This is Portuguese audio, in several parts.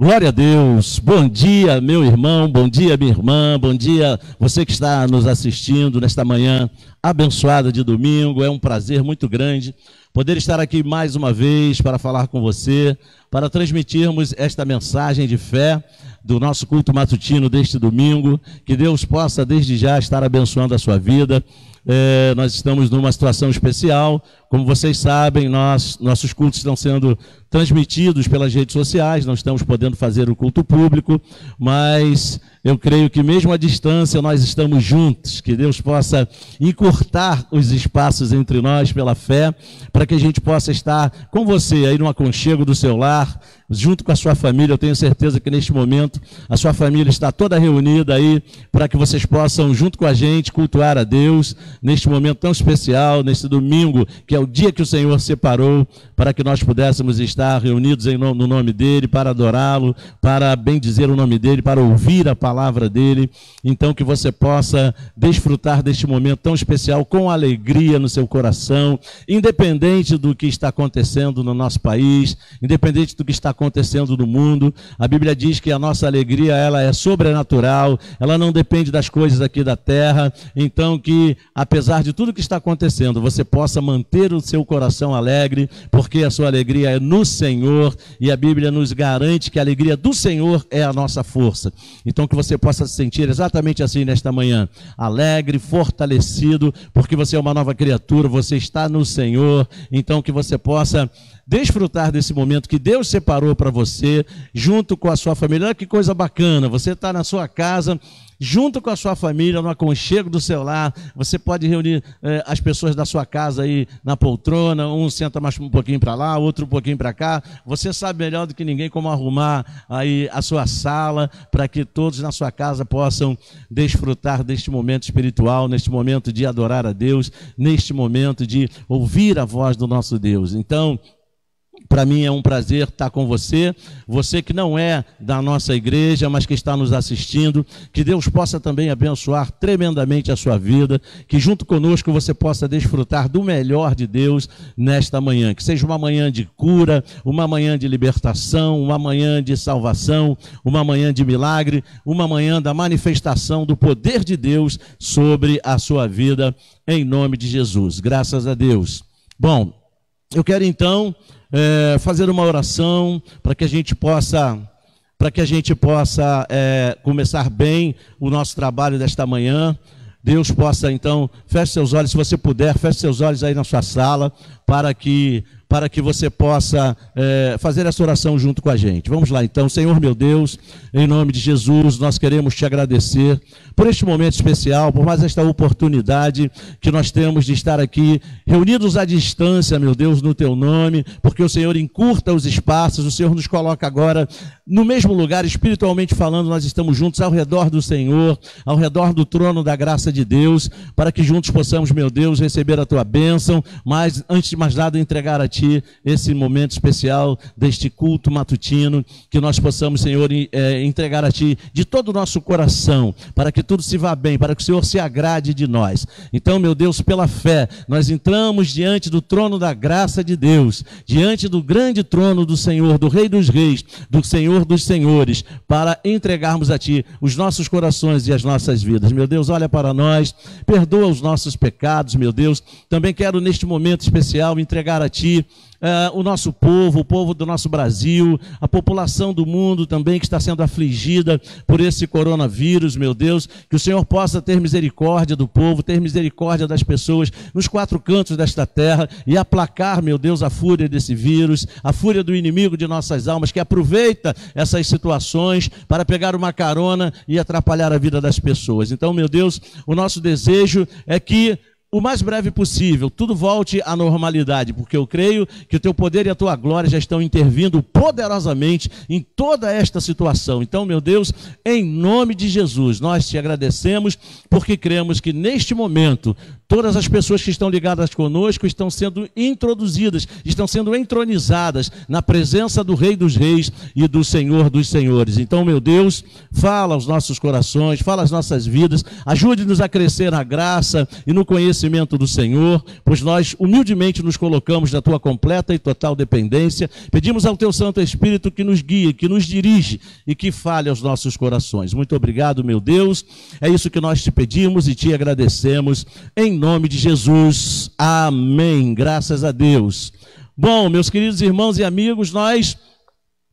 Glória a Deus, bom dia meu irmão, bom dia minha irmã, bom dia você que está nos assistindo nesta manhã abençoada de domingo. É um prazer muito grande poder estar aqui mais uma vez para falar com você, para transmitirmos esta mensagem de fé do nosso culto matutino deste domingo. Que Deus possa desde já estar abençoando a sua vida. Nós estamos numa situação especial, como vocês sabem, nossos cultos estão sendo transmitidos pelas redes sociais, não estamos podendo fazer o culto público, mas eu creio que mesmo à distância nós estamos juntos, que Deus possa encurtar os espaços entre nós pela fé, para que a gente possa estar com você aí no aconchego do seu lar, junto com a sua família. Eu tenho certeza que neste momento a sua família está toda reunida aí, para que vocês possam, junto com a gente, cultuar a Deus, neste momento tão especial, neste domingo, que é o dia que o Senhor separou, para que nós pudéssemos estar reunidos no nome dEle, para adorá-lo, para bendizer o nome dEle, para ouvir a palavra dEle. Então que você possa desfrutar deste momento tão especial, com alegria no seu coração, independente do que está acontecendo no nosso país, independente do que está acontecendo no mundo. A Bíblia diz que a nossa alegria, ela é sobrenatural, ela não depende das coisas aqui da terra. Então que, apesar de tudo que está acontecendo, você possa manter o seu coração alegre, porque a sua alegria é no Senhor, e a Bíblia nos garante que a alegria do Senhor é a nossa força. Então que você possa se sentir exatamente assim nesta manhã, alegre, fortalecido, porque você é uma nova criatura, você está no Senhor. Então que você possa desfrutar desse momento que Deus separou para você, junto com a sua família. Olha que coisa bacana, você está na sua casa, junto com a sua família, no aconchego do seu lar. Você pode reunir as pessoas da sua casa aí na poltrona, um senta mais um pouquinho para lá, outro um pouquinho para cá. Você sabe melhor do que ninguém como arrumar aí a sua sala, para que todos na sua casa possam desfrutar deste momento espiritual, neste momento de adorar a Deus, neste momento de ouvir a voz do nosso Deus. Então, para mim é um prazer estar com você, você que não é da nossa igreja, mas que está nos assistindo. Que Deus possa também abençoar tremendamente a sua vida, que junto conosco você possa desfrutar do melhor de Deus nesta manhã. Que seja uma manhã de cura, uma manhã de libertação, uma manhã de salvação, uma manhã de milagre, uma manhã da manifestação do poder de Deus sobre a sua vida, em nome de Jesus. Graças a Deus. Bom, eu quero então fazer uma oração para que a gente possa começar bem o nosso trabalho desta manhã. Deus possa então, feche seus olhos, se você puder, feche seus olhos aí na sua sala, para que você possa fazer essa oração junto com a gente. Vamos lá então. Senhor meu Deus, em nome de Jesus, nós queremos te agradecer por este momento especial, por mais esta oportunidade que nós temos de estar aqui reunidos à distância, meu Deus, no teu nome, porque o Senhor encurta os espaços, o Senhor nos coloca agora no mesmo lugar, espiritualmente falando. Nós estamos juntos ao redor do Senhor, ao redor do trono da graça de Deus, para que juntos possamos, meu Deus, receber a tua bênção, mas antes de mais nada entregar a ti esse momento especial deste culto matutino, que nós possamos, Senhor, entregar a ti de todo o nosso coração, para que tudo se vá bem, para que o Senhor se agrade de nós. Então, meu Deus, pela fé, nós entramos diante do trono da graça de Deus, diante do grande trono do Senhor, do Rei dos Reis, do Senhor dos Senhores, para entregarmos a ti os nossos corações e as nossas vidas. Meu Deus, olha para nós, perdoa os nossos pecados, meu Deus. Também quero neste momento especial entregar a ti o nosso povo, o povo do nosso Brasil, a população do mundo também que está sendo afligida por esse coronavírus, meu Deus. Que o Senhor possa ter misericórdia do povo, ter misericórdia das pessoas nos quatro cantos desta terra e aplacar, meu Deus, a fúria desse vírus, a fúria do inimigo de nossas almas, que aproveita essas situações para pegar uma carona e atrapalhar a vida das pessoas. Então, meu Deus, o nosso desejo é que o mais breve possível tudo volte à normalidade, porque eu creio que o teu poder e a tua glória já estão intervindo poderosamente em toda esta situação. Então, meu Deus, em nome de Jesus, nós te agradecemos, porque cremos que neste momento Todas as pessoas que estão ligadas conosco estão sendo introduzidas, estão sendo entronizadas na presença do Rei dos Reis e do Senhor dos Senhores. Então, meu Deus, fala aos nossos corações, fala às nossas vidas, ajude-nos a crescer na graça e no conhecimento do Senhor, pois nós humildemente nos colocamos na tua completa e total dependência. Pedimos ao teu Santo Espírito que nos guie, que nos dirige e que fale aos nossos corações. Muito obrigado, meu Deus. É isso que nós te pedimos e te agradecemos em nome de Jesus, amém, graças a Deus. Bom, meus queridos irmãos e amigos, nós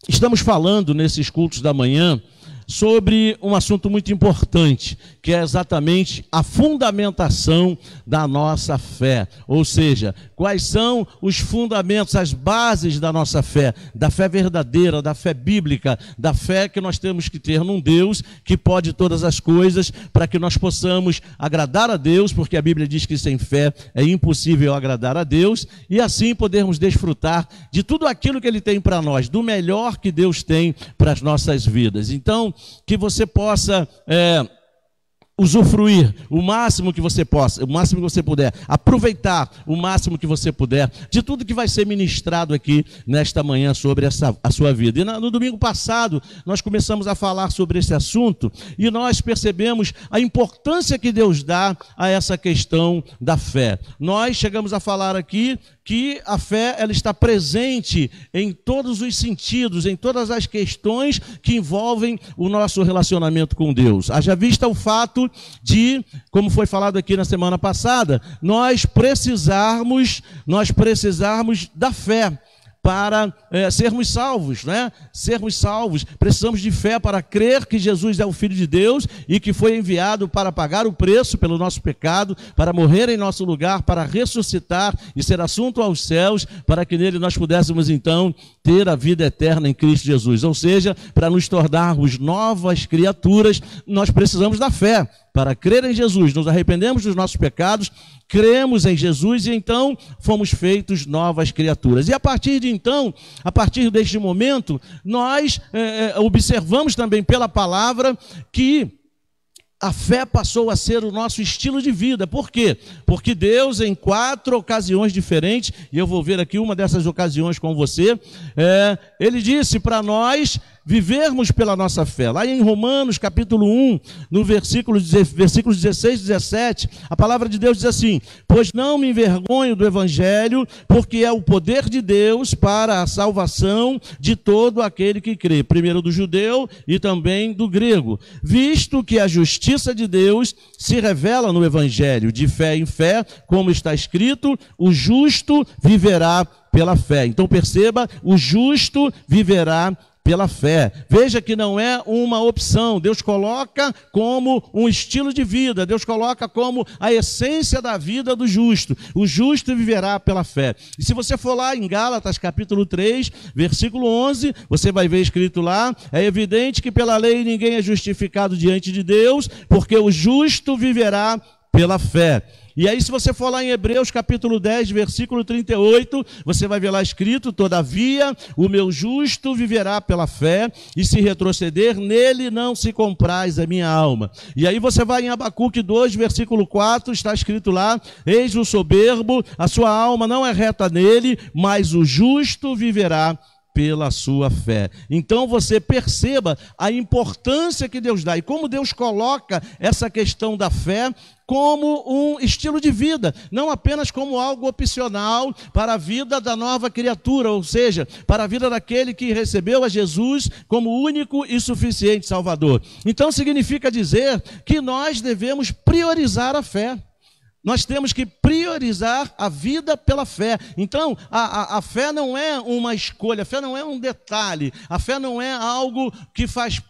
estamos falando nesses cultos da manhã sobre um assunto muito importante, que é exatamente a fundamentação da nossa fé. Ou seja, quais são os fundamentos, as bases da nossa fé, da fé verdadeira, da fé bíblica, da fé que nós temos que ter num Deus que pode todas as coisas, para que nós possamos agradar a Deus, porque a Bíblia diz que sem fé é impossível agradar a Deus, e assim podermos desfrutar de tudo aquilo que Ele tem para nós, do melhor que Deus tem para as nossas vidas. Então, que você possa usufruir o máximo que você possa, o máximo que você puder, aproveitar o máximo que você puder de tudo que vai ser ministrado aqui nesta manhã sobre a sua vida. E no domingo passado nós começamos a falar sobre esse assunto e nós percebemos a importância que Deus dá a essa questão da fé. Nós chegamos a falar aqui que a fé ela está presente em todos os sentidos, em todas as questões que envolvem o nosso relacionamento com Deus. Haja vista o fato de, como foi falado aqui na semana passada, nós precisarmos da fé para sermos salvos, né? Sermos salvos, precisamos de fé para crer que Jesus é o Filho de Deus e que foi enviado para pagar o preço pelo nosso pecado, para morrer em nosso lugar, para ressuscitar e ser assunto aos céus, para que nele nós pudéssemos então ter a vida eterna em Cristo Jesus. Ou seja, para nos tornarmos novas criaturas, nós precisamos da fé. Para crer em Jesus, nos arrependemos dos nossos pecados, cremos em Jesus e então fomos feitos novas criaturas. E a partir de então, a partir deste momento, nós observamos também pela palavra que a fé passou a ser o nosso estilo de vida. Por quê? Porque Deus, em 4 ocasiões diferentes, e eu vou ver aqui uma dessas ocasiões com você, Ele disse para nós vivermos pela nossa fé. Lá em Romanos, capítulo 1, no versículos 16 e 17, a palavra de Deus diz assim: pois não me envergonho do Evangelho, porque é o poder de Deus para a salvação de todo aquele que crê, primeiro do judeu e também do grego, visto que a justiça de Deus se revela no Evangelho, de fé em fé, como está escrito, o justo viverá pela fé. Então perceba, o justo viverá pela fé. Veja que não é uma opção, Deus coloca como um estilo de vida, Deus coloca como a essência da vida do justo. O justo viverá pela fé. E se você for lá em Gálatas capítulo 3, versículo 11, você vai ver escrito lá: é evidente que pela lei ninguém é justificado diante de Deus, porque o justo viverá pela fé. E aí, se você for lá em Hebreus capítulo 10, versículo 38, você vai ver lá escrito: todavia, o meu justo viverá pela fé, e se retroceder, nele não se compraz a minha alma. E aí você vai em Abacuque 2, versículo 4, está escrito lá: eis o soberbo, a sua alma não é reta nele, mas o justo viverá pela sua fé. Então você perceba a importância que Deus dá e como Deus coloca essa questão da fé como um estilo de vida, não apenas como algo opcional para a vida da nova criatura, ou seja, para a vida daquele que recebeu a Jesus como único e suficiente Salvador. Então significa dizer que nós devemos priorizar a fé. Nós temos que priorizar a vida pela fé. Então, a fé não é uma escolha, a fé não é um detalhe, a fé não é algo que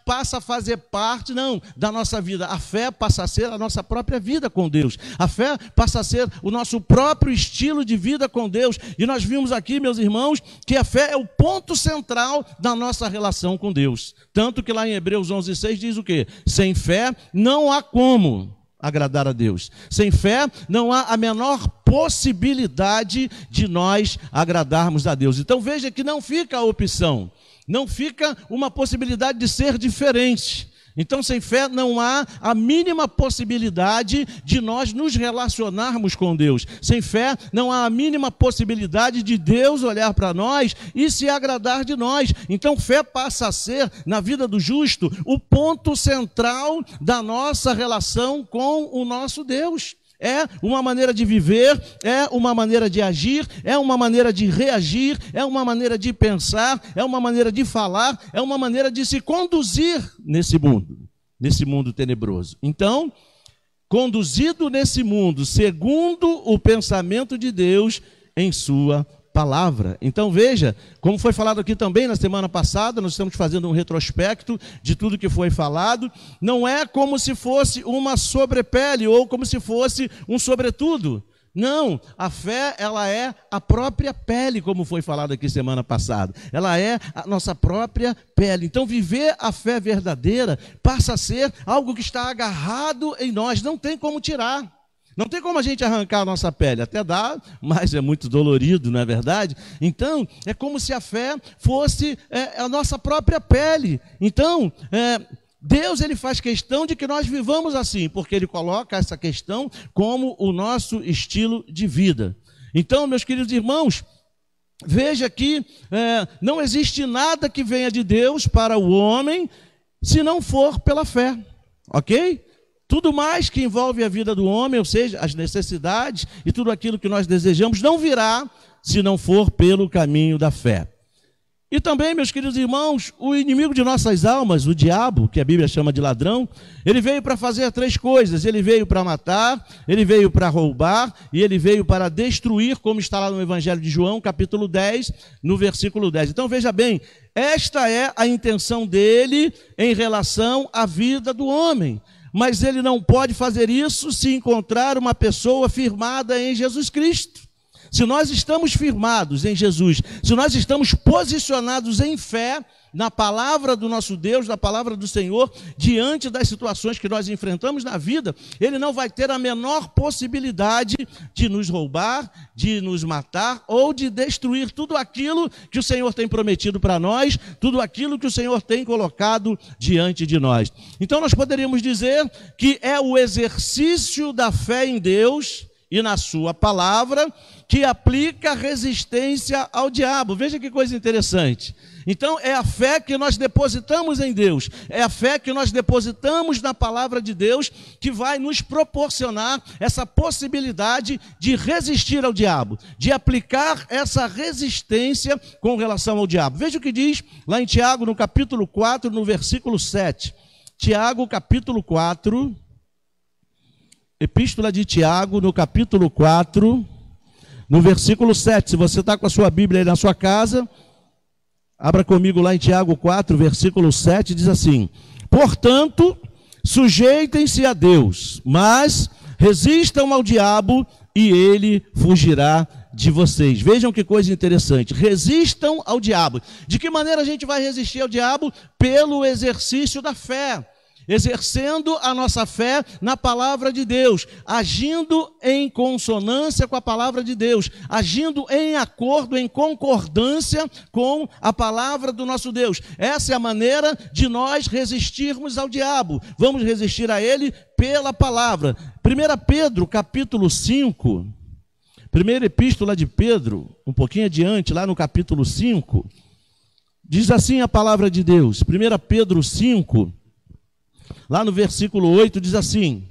passa a fazer parte, não, da nossa vida. A fé passa a ser a nossa própria vida com Deus. A fé passa a ser o nosso próprio estilo de vida com Deus. E nós vimos aqui, meus irmãos, que a fé é o ponto central da nossa relação com Deus. Tanto que lá em Hebreus 11:6 diz o quê? Sem fé não há como agradar a Deus. Sem fé não há a menor possibilidade de nós agradarmos a Deus. Então veja que não fica a opção, não fica uma possibilidade de ser diferente. Então, sem fé não há a mínima possibilidade de nós nos relacionarmos com Deus. Sem fé não há a mínima possibilidade de Deus olhar para nós e se agradar de nós. Então, fé passa a ser, na vida do justo, o ponto central da nossa relação com o nosso Deus. É uma maneira de viver, é uma maneira de agir, é uma maneira de reagir, é uma maneira de pensar, é uma maneira de falar, é uma maneira de se conduzir nesse mundo tenebroso. Então, conduzido nesse mundo, segundo o pensamento de Deus em sua palavra. Então veja, como foi falado aqui também na semana passada, nós estamos fazendo um retrospecto de tudo que foi falado, não é como se fosse uma sobrepele ou como se fosse um sobretudo. Não, a fé, ela é a própria pele, como foi falado aqui semana passada. Ela é a nossa própria pele. Então viver a fé verdadeira passa a ser algo que está agarrado em nós, não tem como tirar. Não tem como a gente arrancar a nossa pele, até dá, mas é muito dolorido, não é verdade? Então, é como se a fé fosse a nossa própria pele. Então, Deus ele faz questão de que nós vivamos assim, porque Ele coloca essa questão como o nosso estilo de vida. Então, meus queridos irmãos, veja que não existe nada que venha de Deus para o homem se não for pela fé, ok? Tudo mais que envolve a vida do homem, ou seja, as necessidades e tudo aquilo que nós desejamos, não virá se não for pelo caminho da fé. E também, meus queridos irmãos, o inimigo de nossas almas, o diabo, que a Bíblia chama de ladrão, ele veio para fazer três coisas. Ele veio para matar, ele veio para roubar e ele veio para destruir, como está lá no Evangelho de João, capítulo 10, no versículo 10. Então veja bem, esta é a intenção dele em relação à vida do homem. Mas ele não pode fazer isso se encontrar uma pessoa firmada em Jesus Cristo. Se nós estamos firmados em Jesus, se nós estamos posicionados em fé na palavra do nosso Deus, na palavra do Senhor, diante das situações que nós enfrentamos na vida, Ele não vai ter a menor possibilidade de nos roubar, de nos matar ou de destruir tudo aquilo que o Senhor tem prometido para nós, tudo aquilo que o Senhor tem colocado diante de nós. Então nós poderíamos dizer que é o exercício da fé em Deus e na sua palavra que aplica resistência ao diabo. Veja que coisa interessante. Então é a fé que nós depositamos em Deus, é a fé que nós depositamos na palavra de Deus que vai nos proporcionar essa possibilidade de resistir ao diabo, de aplicar essa resistência com relação ao diabo. Veja o que diz lá em Tiago, no capítulo 4, no versículo 7. Tiago, capítulo 4, Epístola de Tiago, no capítulo 4, no versículo 7. Se você está com a sua Bíblia aí na sua casa, abra comigo lá em Tiago 4, versículo 7, diz assim: portanto, sujeitem-se a Deus, mas resistam ao diabo e ele fugirá de vocês. Vejam que coisa interessante. Resistam ao diabo. De que maneira a gente vai resistir ao diabo? Pelo exercício da fé. Exercendo a nossa fé na palavra de Deus, agindo em consonância com a palavra de Deus, agindo em acordo, em concordância com a palavra do nosso Deus. Essa é a maneira de nós resistirmos ao diabo. Vamos resistir a ele pela palavra. 1 Pedro, capítulo 5, primeira epístola de Pedro, um pouquinho adiante, lá no capítulo 5, diz assim a palavra de Deus. 1 Pedro 5, lá no versículo 8 diz assim: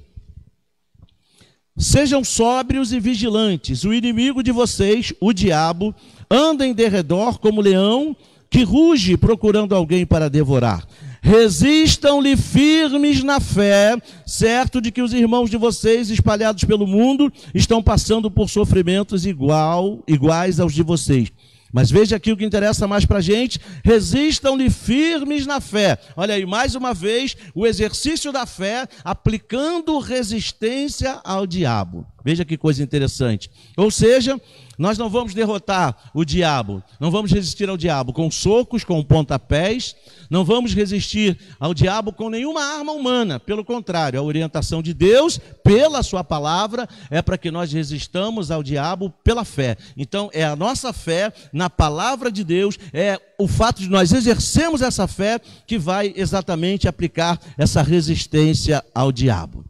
sejam sóbrios e vigilantes, o inimigo de vocês, o diabo, anda em derredor como leão que ruge procurando alguém para devorar. Resistam-lhe firmes na fé, certo de que os irmãos de vocês espalhados pelo mundo estão passando por sofrimentos iguais aos de vocês. Mas veja aqui o que interessa mais para a gente: resistam-lhe firmes na fé. Olha aí, mais uma vez, o exercício da fé aplicando resistência ao diabo. Veja que coisa interessante. Ou seja, Nós não vamos derrotar o diabo, não vamos resistir ao diabo com socos, com pontapés, não vamos resistir ao diabo com nenhuma arma humana. Pelo contrário, a orientação de Deus, pela sua palavra, é para que nós resistamos ao diabo pela fé. Então, é a nossa fé na palavra de Deus, é o fato de nós exercermos essa fé que vai exatamente aplicar essa resistência ao diabo.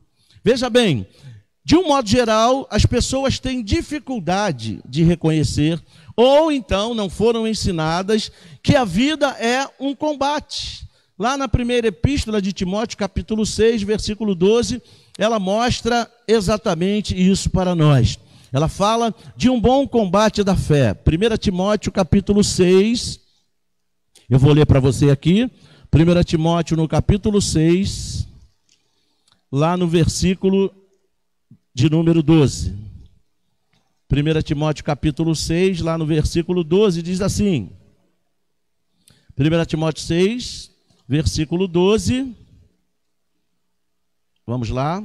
Veja bem, de um modo geral, as pessoas têm dificuldade de reconhecer, ou então não foram ensinadas, que a vida é um combate. Lá na primeira epístola de Timóteo, capítulo 6, versículo 12, ela mostra exatamente isso para nós. Ela fala de um bom combate da fé. 1 Timóteo, capítulo 6, eu vou ler para você aqui. 1 Timóteo, no capítulo 6, lá no versículo de número 12. 1 Timóteo capítulo 6, lá no versículo 12, diz assim. 1 Timóteo 6, versículo 12. Vamos lá.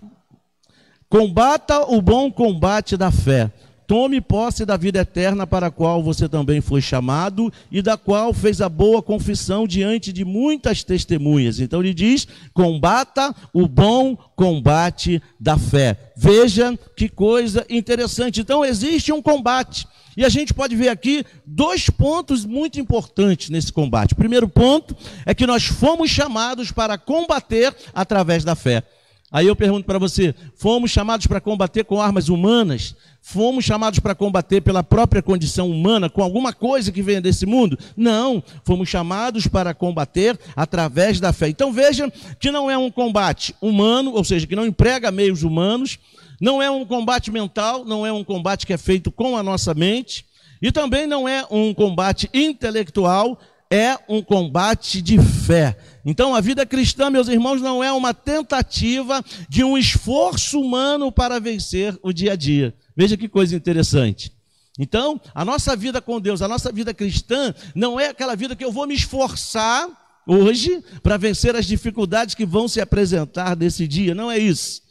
Combata o bom combate da fé. Tome posse da vida eterna para a qual você também foi chamado e da qual fez a boa confissão diante de muitas testemunhas. Então ele diz, combata o bom combate da fé. Veja que coisa interessante. Então existe um combate. E a gente pode ver aqui dois pontos muito importantes nesse combate. O primeiro ponto é que nós fomos chamados para combater através da fé. Aí eu pergunto para você, fomos chamados para combater com armas humanas? Fomos chamados para combater pela própria condição humana, com alguma coisa que venha desse mundo? Não, fomos chamados para combater através da fé. Então veja que não é um combate humano, ou seja, que não emprega meios humanos, não é um combate mental, não é um combate que é feito com a nossa mente, e também não é um combate intelectual, é um combate de fé. Então a vida cristã, meus irmãos, não é uma tentativa de um esforço humano para vencer o dia a dia. Veja que coisa interessante. Então, a nossa vida com Deus, a nossa vida cristã, não é aquela vida que eu vou me esforçar hoje para vencer as dificuldades que vão se apresentar nesse dia. Não é isso.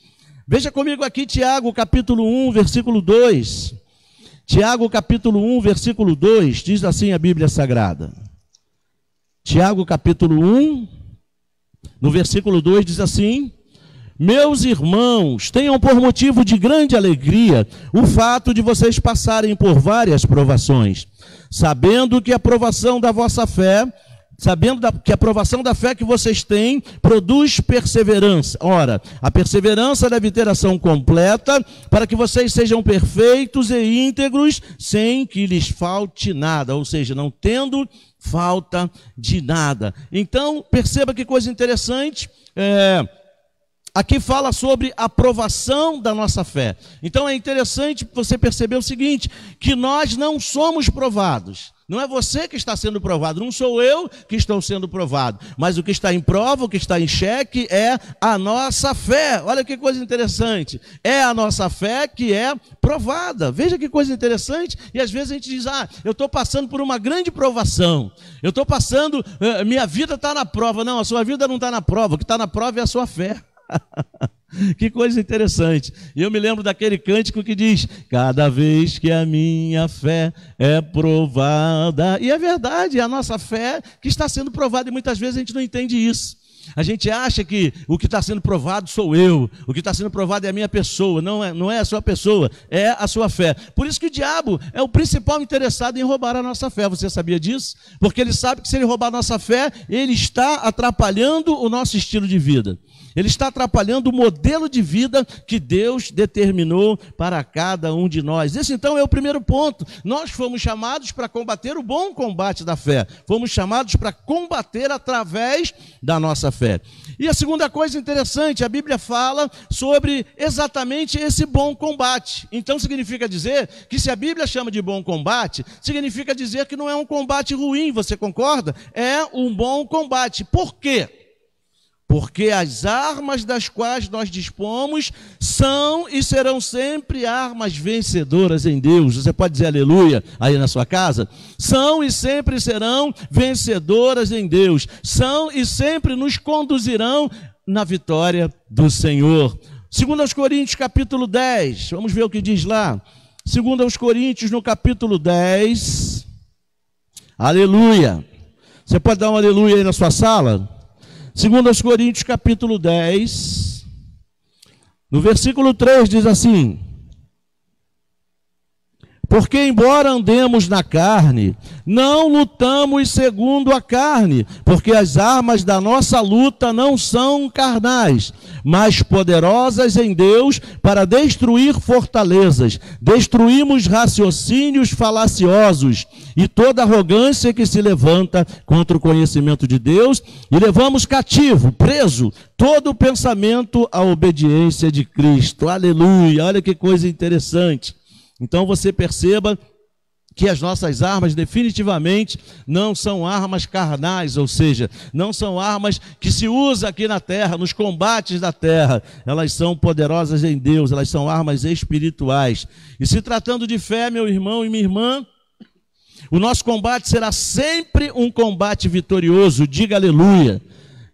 Veja comigo aqui Tiago, capítulo 1, versículo 2. Tiago, capítulo 1, versículo 2, diz assim a Bíblia Sagrada. Tiago, capítulo 1, no versículo 2, diz assim: meus irmãos, tenham por motivo de grande alegria o fato de vocês passarem por várias provações, sabendo que a provação da vossa fé, que a provação da fé que vocês têm produz perseverança. Ora, a perseverança deve ter ação completa, para que vocês sejam perfeitos e íntegros, sem que lhes falte nada, ou seja, não tendo falta de nada. Então, perceba que coisa interessante, aqui fala sobre a provação da nossa fé. Então é interessante você perceber o seguinte, que nós não somos provados. Não é você que está sendo provado, não sou eu que estou sendo provado. Mas o que está em prova, o que está em xeque é a nossa fé. Olha que coisa interessante. É a nossa fé que é provada. Veja que coisa interessante. E às vezes a gente diz, eu estou passando por uma grande provação. Eu estou passando, minha vida está na prova. Não, a sua vida não está na prova. O que está na prova é a sua fé. Que coisa interessante. E eu me lembro daquele cântico que diz, cada vez que a minha fé é provada. E é verdade, é a nossa fé que está sendo provada, e muitas vezes a gente não entende isso. A gente acha que o que está sendo provado sou eu, o que está sendo provado é a minha pessoa. Não é a sua pessoa, é a sua fé. Por isso que o diabo é o principal interessado em roubar a nossa fé. Você sabia disso? Porque ele sabe que se ele roubar a nossa fé, ele está atrapalhando o nosso estilo de vida. Ele está atrapalhando o modelo de vida que Deus determinou para cada um de nós. Esse então é o primeiro ponto. Nós fomos chamados para combater o bom combate da fé. Fomos chamados para combater através da nossa fé. E a segunda coisa interessante, a Bíblia fala sobre exatamente esse bom combate. Então significa dizer que se a Bíblia chama de bom combate, significa dizer que não é um combate ruim, você concorda? É um bom combate. Por quê? Porque as armas das quais nós dispomos são e serão sempre armas vencedoras em Deus. Você pode dizer aleluia aí na sua casa? São e sempre serão vencedoras em Deus. São e sempre nos conduzirão na vitória do Senhor. 2 Coríntios capítulo 10, vamos ver o que diz lá. Segundo aos Coríntios, no capítulo 10. Aleluia. Você pode dar um aleluia aí na sua sala? Segundo aos Coríntios, capítulo 10. No versículo 3 diz assim: porque embora andemos na carne, não lutamos segundo a carne, porque as armas da nossa luta não são carnais, mas poderosas em Deus para destruir fortalezas. Destruímos raciocínios falaciosos e toda arrogância que se levanta contra o conhecimento de Deus, e levamos cativo, preso, todo o pensamento à obediência de Cristo. Aleluia! Olha que coisa interessante. Então você perceba que as nossas armas definitivamente não são armas carnais, ou seja, não são armas que se usa aqui na terra, nos combates da terra. Elas são poderosas em Deus, elas são armas espirituais. E se tratando de fé, meu irmão e minha irmã, o nosso combate será sempre um combate vitorioso. Diga aleluia.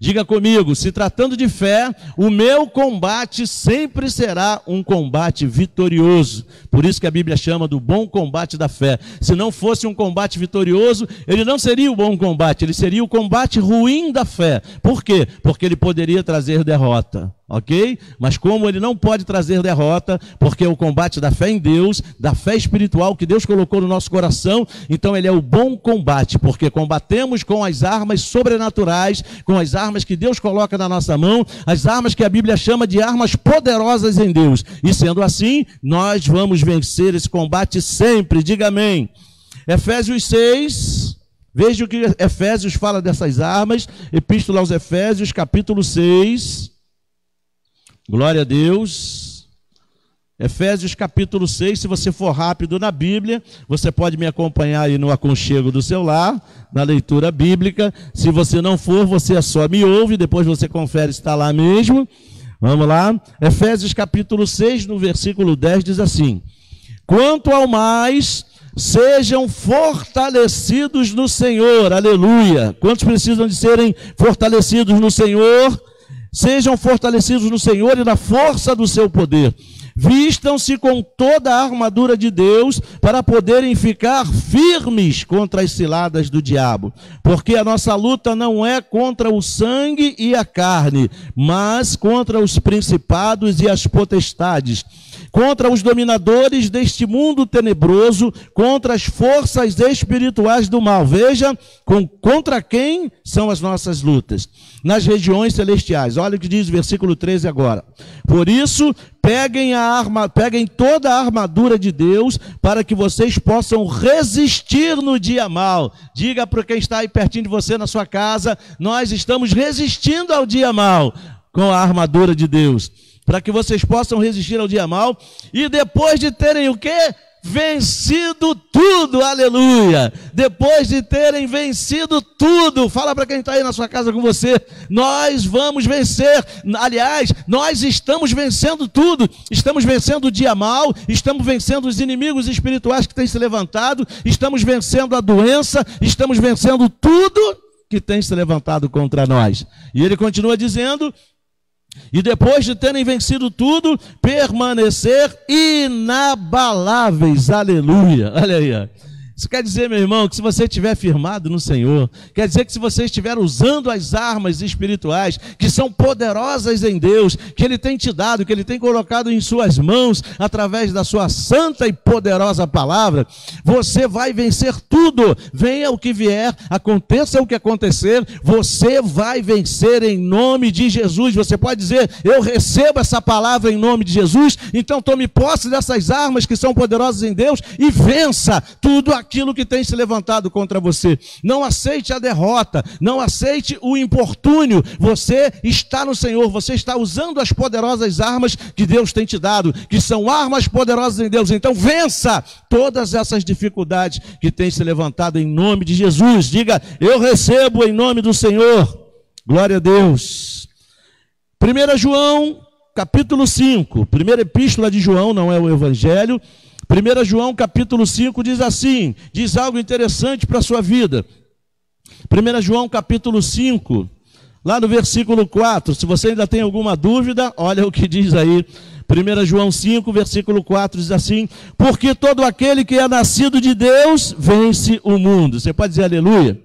Diga comigo, se tratando de fé, o meu combate sempre será um combate vitorioso. Por isso que a Bíblia chama do bom combate da fé. Se não fosse um combate vitorioso, ele não seria o bom combate, ele seria o combate ruim da fé. Por quê? Porque ele poderia trazer derrota. Ok? Mas como ele não pode trazer derrota, porque é o combate da fé em Deus, da fé espiritual que Deus colocou no nosso coração, então ele é o bom combate, porque combatemos com as armas sobrenaturais, com as armas que Deus coloca na nossa mão, as armas que a Bíblia chama de armas poderosas em Deus. E sendo assim, nós vamos vencer esse combate sempre. Diga amém. Efésios 6... veja o que Efésios fala dessas armas. Epístola aos Efésios, capítulo 6... glória a Deus. Efésios capítulo 6, se você for rápido na Bíblia, você pode me acompanhar aí no aconchego do seu lar, na leitura bíblica. Se você não for, você só me ouve, depois você confere se está lá mesmo. Vamos lá. Efésios capítulo 6, no versículo 10, diz assim: quanto ao mais, sejam fortalecidos no Senhor. Aleluia. Quantos precisam de serem fortalecidos no Senhor? Sejam fortalecidos no Senhor e na força do seu poder. Vistam-se com toda a armadura de Deus para poderem ficar firmes contra as ciladas do diabo. Porque a nossa luta não é contra o sangue e a carne, mas contra os principados e as potestades, contra os dominadores deste mundo tenebroso, contra as forças espirituais do mal. Veja, contra quem são as nossas lutas? Nas regiões celestiais. Olha o que diz o versículo 13 agora. Por isso, peguem toda a armadura de Deus, para que vocês possam resistir no dia mal. Diga para quem está aí pertinho de você na sua casa: nós estamos resistindo ao dia mal com a armadura de Deus, para que vocês possam resistir ao dia mal, e depois de terem o quê? Vencido tudo, aleluia. Depois de terem vencido tudo, fala para quem está aí na sua casa com você: nós vamos vencer. Aliás, nós estamos vencendo tudo. Estamos vencendo o dia mal, estamos vencendo os inimigos espirituais que têm se levantado, estamos vencendo a doença, estamos vencendo tudo que tem se levantado contra nós. E ele continua dizendo: e depois de terem vencido tudo, permanecer inabaláveis. Aleluia. Olha aí, ó. Isso quer dizer, meu irmão, que se você estiver firmado no Senhor, quer dizer que se você estiver usando as armas espirituais, que são poderosas em Deus, que Ele tem te dado, que Ele tem colocado em suas mãos, através da sua santa e poderosa palavra, você vai vencer tudo. Venha o que vier, aconteça o que acontecer, você vai vencer em nome de Jesus. Você pode dizer: eu recebo essa palavra em nome de Jesus, então tome posse dessas armas que são poderosas em Deus e vença tudo aquilo que tem se levantado contra você. Não aceite a derrota, não aceite o importúnio. Você está no Senhor, você está usando as poderosas armas que Deus tem te dado, que são armas poderosas em Deus. Então vença todas essas dificuldades que tem se levantado em nome de Jesus. Diga: eu recebo em nome do Senhor. Glória a Deus. 1 João capítulo 5, primeira epístola de João, não é o Evangelho. 1 João capítulo 5 diz assim, diz algo interessante para a sua vida. 1 João capítulo 5, lá no versículo 4, se você ainda tem alguma dúvida, olha o que diz aí. 1 João 5, versículo 4 diz assim: porque todo aquele que é nascido de Deus vence o mundo. Você pode dizer aleluia?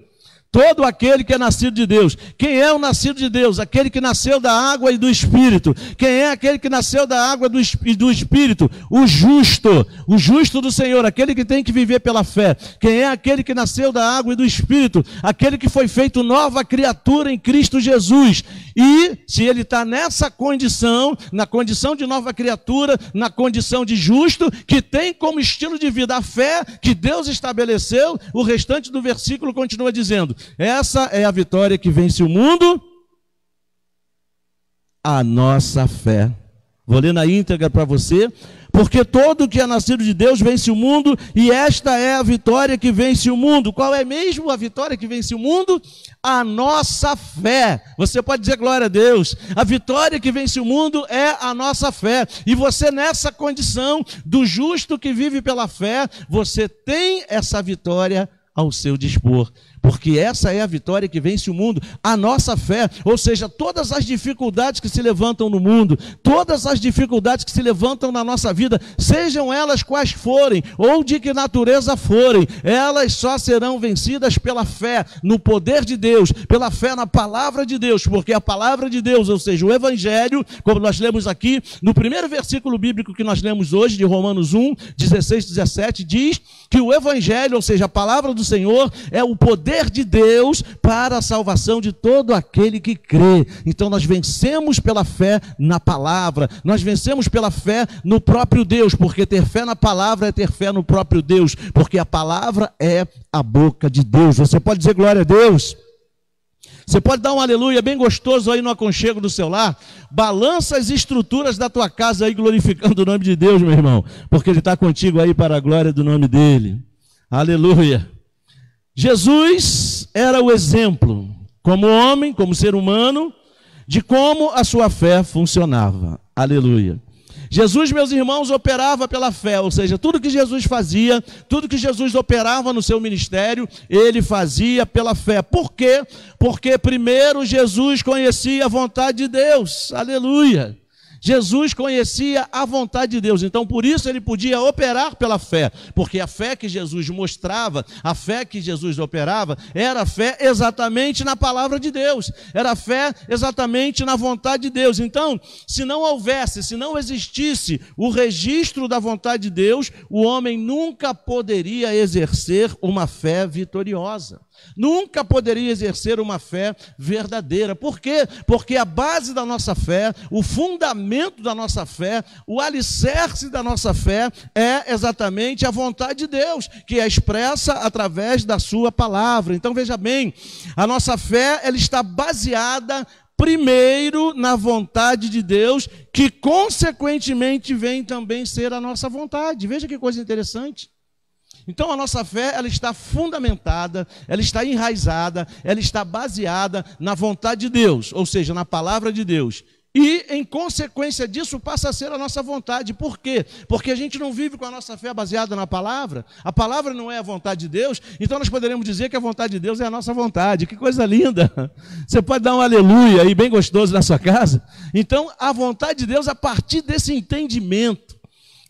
Todo aquele que é nascido de Deus. Quem é o nascido de Deus? Aquele que nasceu da água e do Espírito. Quem é aquele que nasceu da água e do Espírito? O justo do Senhor, aquele que tem que viver pela fé. Quem é aquele que nasceu da água e do Espírito? Aquele que foi feito nova criatura em Cristo Jesus. E se ele está nessa condição, na condição de nova criatura, na condição de justo, que tem como estilo de vida a fé que Deus estabeleceu, o restante do versículo continua dizendo: essa é a vitória que vence o mundo, a nossa fé. Vou ler na íntegra para você. Porque todo que é nascido de Deus vence o mundo, e esta é a vitória que vence o mundo. Qual é mesmo a vitória que vence o mundo? A nossa fé. Você pode dizer glória a Deus. A vitória que vence o mundo é a nossa fé. E você, nessa condição do justo que vive pela fé, você tem essa vitória ao seu dispor. Porque essa é a vitória que vence o mundo, a nossa fé. Ou seja, todas as dificuldades que se levantam no mundo, todas as dificuldades que se levantam na nossa vida, sejam elas quais forem, ou de que natureza forem, elas só serão vencidas pela fé no poder de Deus, pela fé na palavra de Deus, porque a palavra de Deus, ou seja, o Evangelho, como nós lemos aqui, no primeiro versículo bíblico que nós lemos hoje, de Romanos 1, 16, 17, diz que o Evangelho, ou seja, a palavra do Senhor, é o poder de Deus para a salvação de todo aquele que crê. Então nós vencemos pela fé na palavra, nós vencemos pela fé no próprio Deus, porque ter fé na palavra é ter fé no próprio Deus, porque a palavra é a boca de Deus. Você pode dizer glória a Deus? Você pode dar um aleluia bem gostoso aí no aconchego do seu lar? Balança as estruturas da tua casa aí, glorificando o nome de Deus, meu irmão, porque Ele está contigo aí para a glória do nome dEle. Aleluia. Jesus era o exemplo, como homem, como ser humano, de como a sua fé funcionava. Aleluia. Jesus, meus irmãos, operava pela fé, ou seja, tudo que Jesus fazia, tudo que Jesus operava no seu ministério, Ele fazia pela fé. Por quê? Porque primeiro Jesus conhecia a vontade de Deus. Aleluia. Jesus conhecia a vontade de Deus, então por isso ele podia operar pela fé, porque a fé que Jesus mostrava, a fé que Jesus operava, era a fé exatamente na palavra de Deus, era a fé exatamente na vontade de Deus. Então, se não houvesse, se não existisse o registro da vontade de Deus, o homem nunca poderia exercer uma fé vitoriosa. Nunca poderia exercer uma fé verdadeira. Por quê? Porque a base da nossa fé, o fundamento da nossa fé, o alicerce da nossa fé é exatamente a vontade de Deus, que é expressa através da sua palavra. Então veja bem, a nossa fé ela está baseada primeiro na vontade de Deus, que consequentemente vem também ser a nossa vontade. Veja que coisa interessante. Então a nossa fé, ela está fundamentada, ela está enraizada, ela está baseada na vontade de Deus, ou seja, na palavra de Deus. E, em consequência disso, passa a ser a nossa vontade. Por quê? Porque a gente não vive com a nossa fé baseada na palavra. A palavra não é a vontade de Deus, então nós poderemos dizer que a vontade de Deus é a nossa vontade. Que coisa linda! Você pode dar um aleluia aí, bem gostoso na sua casa. Então, a vontade de Deus, a partir desse entendimento,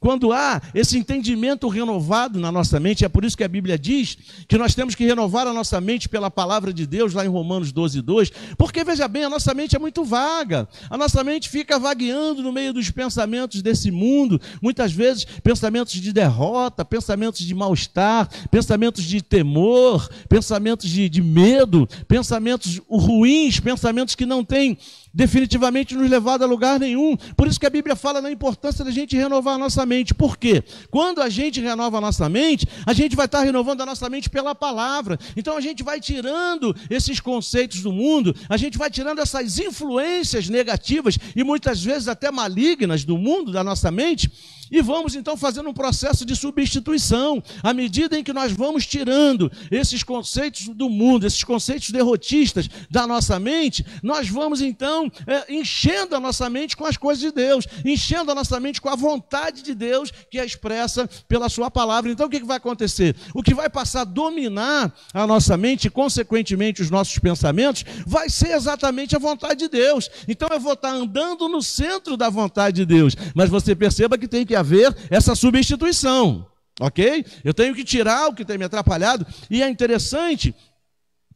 quando há esse entendimento renovado na nossa mente, é por isso que a Bíblia diz que nós temos que renovar a nossa mente pela palavra de Deus, lá em Romanos 12, 2, porque, veja bem, a nossa mente é muito vaga, a nossa mente fica vagueando no meio dos pensamentos desse mundo, muitas vezes pensamentos de derrota, pensamentos de mal-estar, pensamentos de temor, pensamentos de medo, pensamentos ruins, pensamentos que não têm definitivamente nos levado a lugar nenhum. Por isso que a Bíblia fala na importância da gente renovar a nossa mente. Por quê? Quando a gente renova a nossa mente, a gente vai estar renovando a nossa mente pela palavra. Então a gente vai tirando esses conceitos do mundo, a gente vai tirando essas influências negativas e muitas vezes até malignas do mundo, da nossa mente, E vamos então fazendo um processo de substituição. À medida em que nós vamos tirando esses conceitos do mundo, esses conceitos derrotistas da nossa mente, nós vamos então enchendo a nossa mente com as coisas de Deus, enchendo a nossa mente com a vontade de Deus que é expressa pela sua palavra. Então o que vai acontecer? O que vai passar a dominar a nossa mente e consequentemente os nossos pensamentos vai ser exatamente a vontade de Deus. Então eu vou estar andando no centro da vontade de Deus, mas você perceba que tem que haver essa substituição, ok? Eu tenho que tirar o que tem me atrapalhado, e é interessante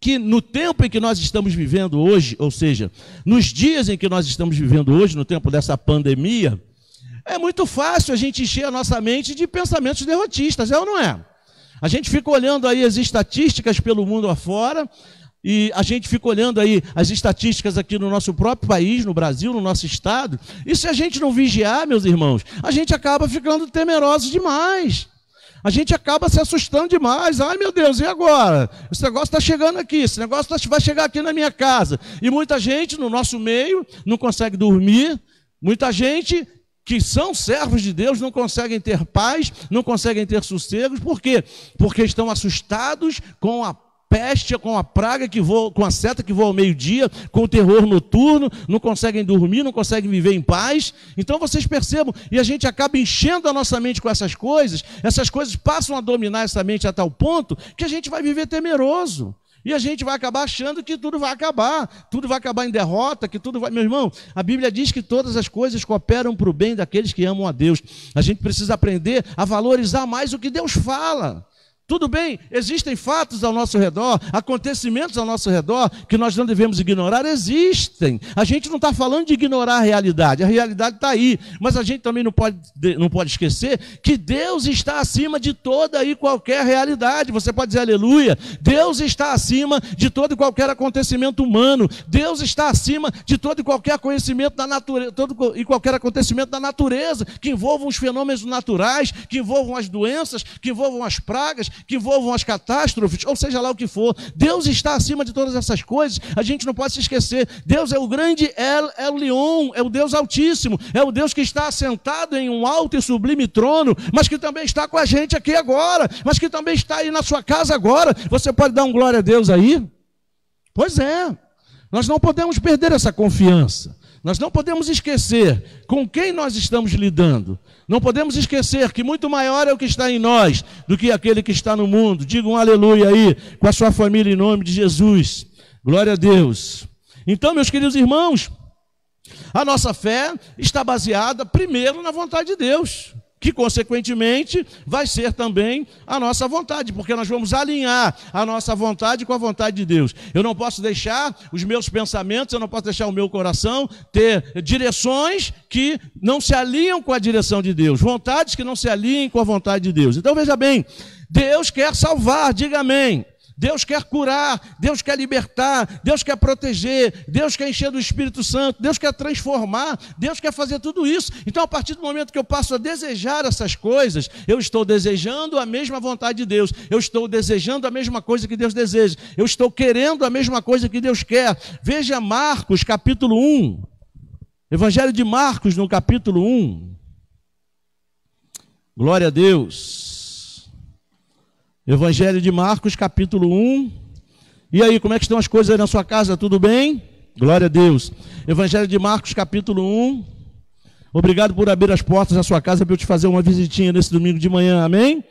que no tempo em que nós estamos vivendo hoje, ou seja, nos dias em que nós estamos vivendo hoje, no tempo dessa pandemia, é muito fácil a gente encher a nossa mente de pensamentos derrotistas, é ou não é? A gente fica olhando aí as estatísticas pelo mundo afora, e a gente fica olhando aí as estatísticas aqui no nosso próprio país, no Brasil, no nosso estado, e se a gente não vigiar, meus irmãos, a gente acaba ficando temeroso demais. A gente acaba se assustando demais. Ai, meu Deus, e agora? Esse negócio está chegando aqui, esse negócio vai chegar aqui na minha casa. E muita gente no nosso meio não consegue dormir, muita gente que são servos de Deus não conseguem ter paz, não conseguem ter sossego. Por quê? Porque estão assustados com a peste, com a praga que voa, com a seta que voa ao meio-dia, com o terror noturno, não conseguem dormir, não conseguem viver em paz. Então vocês percebam, e a gente acaba enchendo a nossa mente com essas coisas passam a dominar essa mente a tal ponto que a gente vai viver temeroso. E a gente vai acabar achando que tudo vai acabar em derrota, que tudo vai... Meu irmão, a Bíblia diz que todas as coisas cooperam para o bem daqueles que amam a Deus. A gente precisa aprender a valorizar mais o que Deus fala. Tudo bem, existem fatos ao nosso redor, acontecimentos ao nosso redor que nós não devemos ignorar, existem. A gente não está falando de ignorar a realidade está aí, mas a gente também não pode esquecer que Deus está acima de toda e qualquer realidade. Você pode dizer aleluia. Deus está acima de todo e qualquer acontecimento humano. Deus está acima de todo e qualquer conhecimento da natureza, todo e qualquer acontecimento da natureza, que envolvam os fenômenos naturais, que envolvam as doenças, que envolvam as pragas, que envolvam as catástrofes, ou seja lá o que for. Deus está acima de todas essas coisas. A gente não pode se esquecer. Deus é o grande Elion, é o Deus Altíssimo, é o Deus que está assentado em um alto e sublime trono, mas que também está com a gente aqui agora, mas que também está aí na sua casa agora. Você pode dar um glória a Deus aí? Pois é. Nós não podemos perder essa confiança. Nós não podemos esquecer com quem nós estamos lidando. Não podemos esquecer que muito maior é o que está em nós do que aquele que está no mundo. Diga um aleluia aí com a sua família em nome de Jesus. Glória a Deus. Então, meus queridos irmãos, a nossa fé está baseada primeiro na vontade de Deus, que consequentemente vai ser também a nossa vontade, porque nós vamos alinhar a nossa vontade com a vontade de Deus. Eu não posso deixar os meus pensamentos, eu não posso deixar o meu coração ter direções que não se alinham com a direção de Deus, vontades que não se alinhem com a vontade de Deus. Então veja bem, Deus quer salvar, diga amém. Deus quer curar, Deus quer libertar, Deus quer proteger, Deus quer encher do Espírito Santo, Deus quer transformar, Deus quer fazer tudo isso. Então, a partir do momento que eu passo a desejar essas coisas, eu estou desejando a mesma vontade de Deus, eu estou desejando a mesma coisa que Deus deseja, eu estou querendo a mesma coisa que Deus quer. Veja Marcos, capítulo 1, Evangelho de Marcos, no capítulo 1. Glória a Deus. Evangelho de Marcos, capítulo 1. E aí, como é que estão as coisas aí na sua casa? Tudo bem? Glória a Deus. Evangelho de Marcos, capítulo 1. Obrigado por abrir as portas da sua casa para eu te fazer uma visitinha nesse domingo de manhã, amém?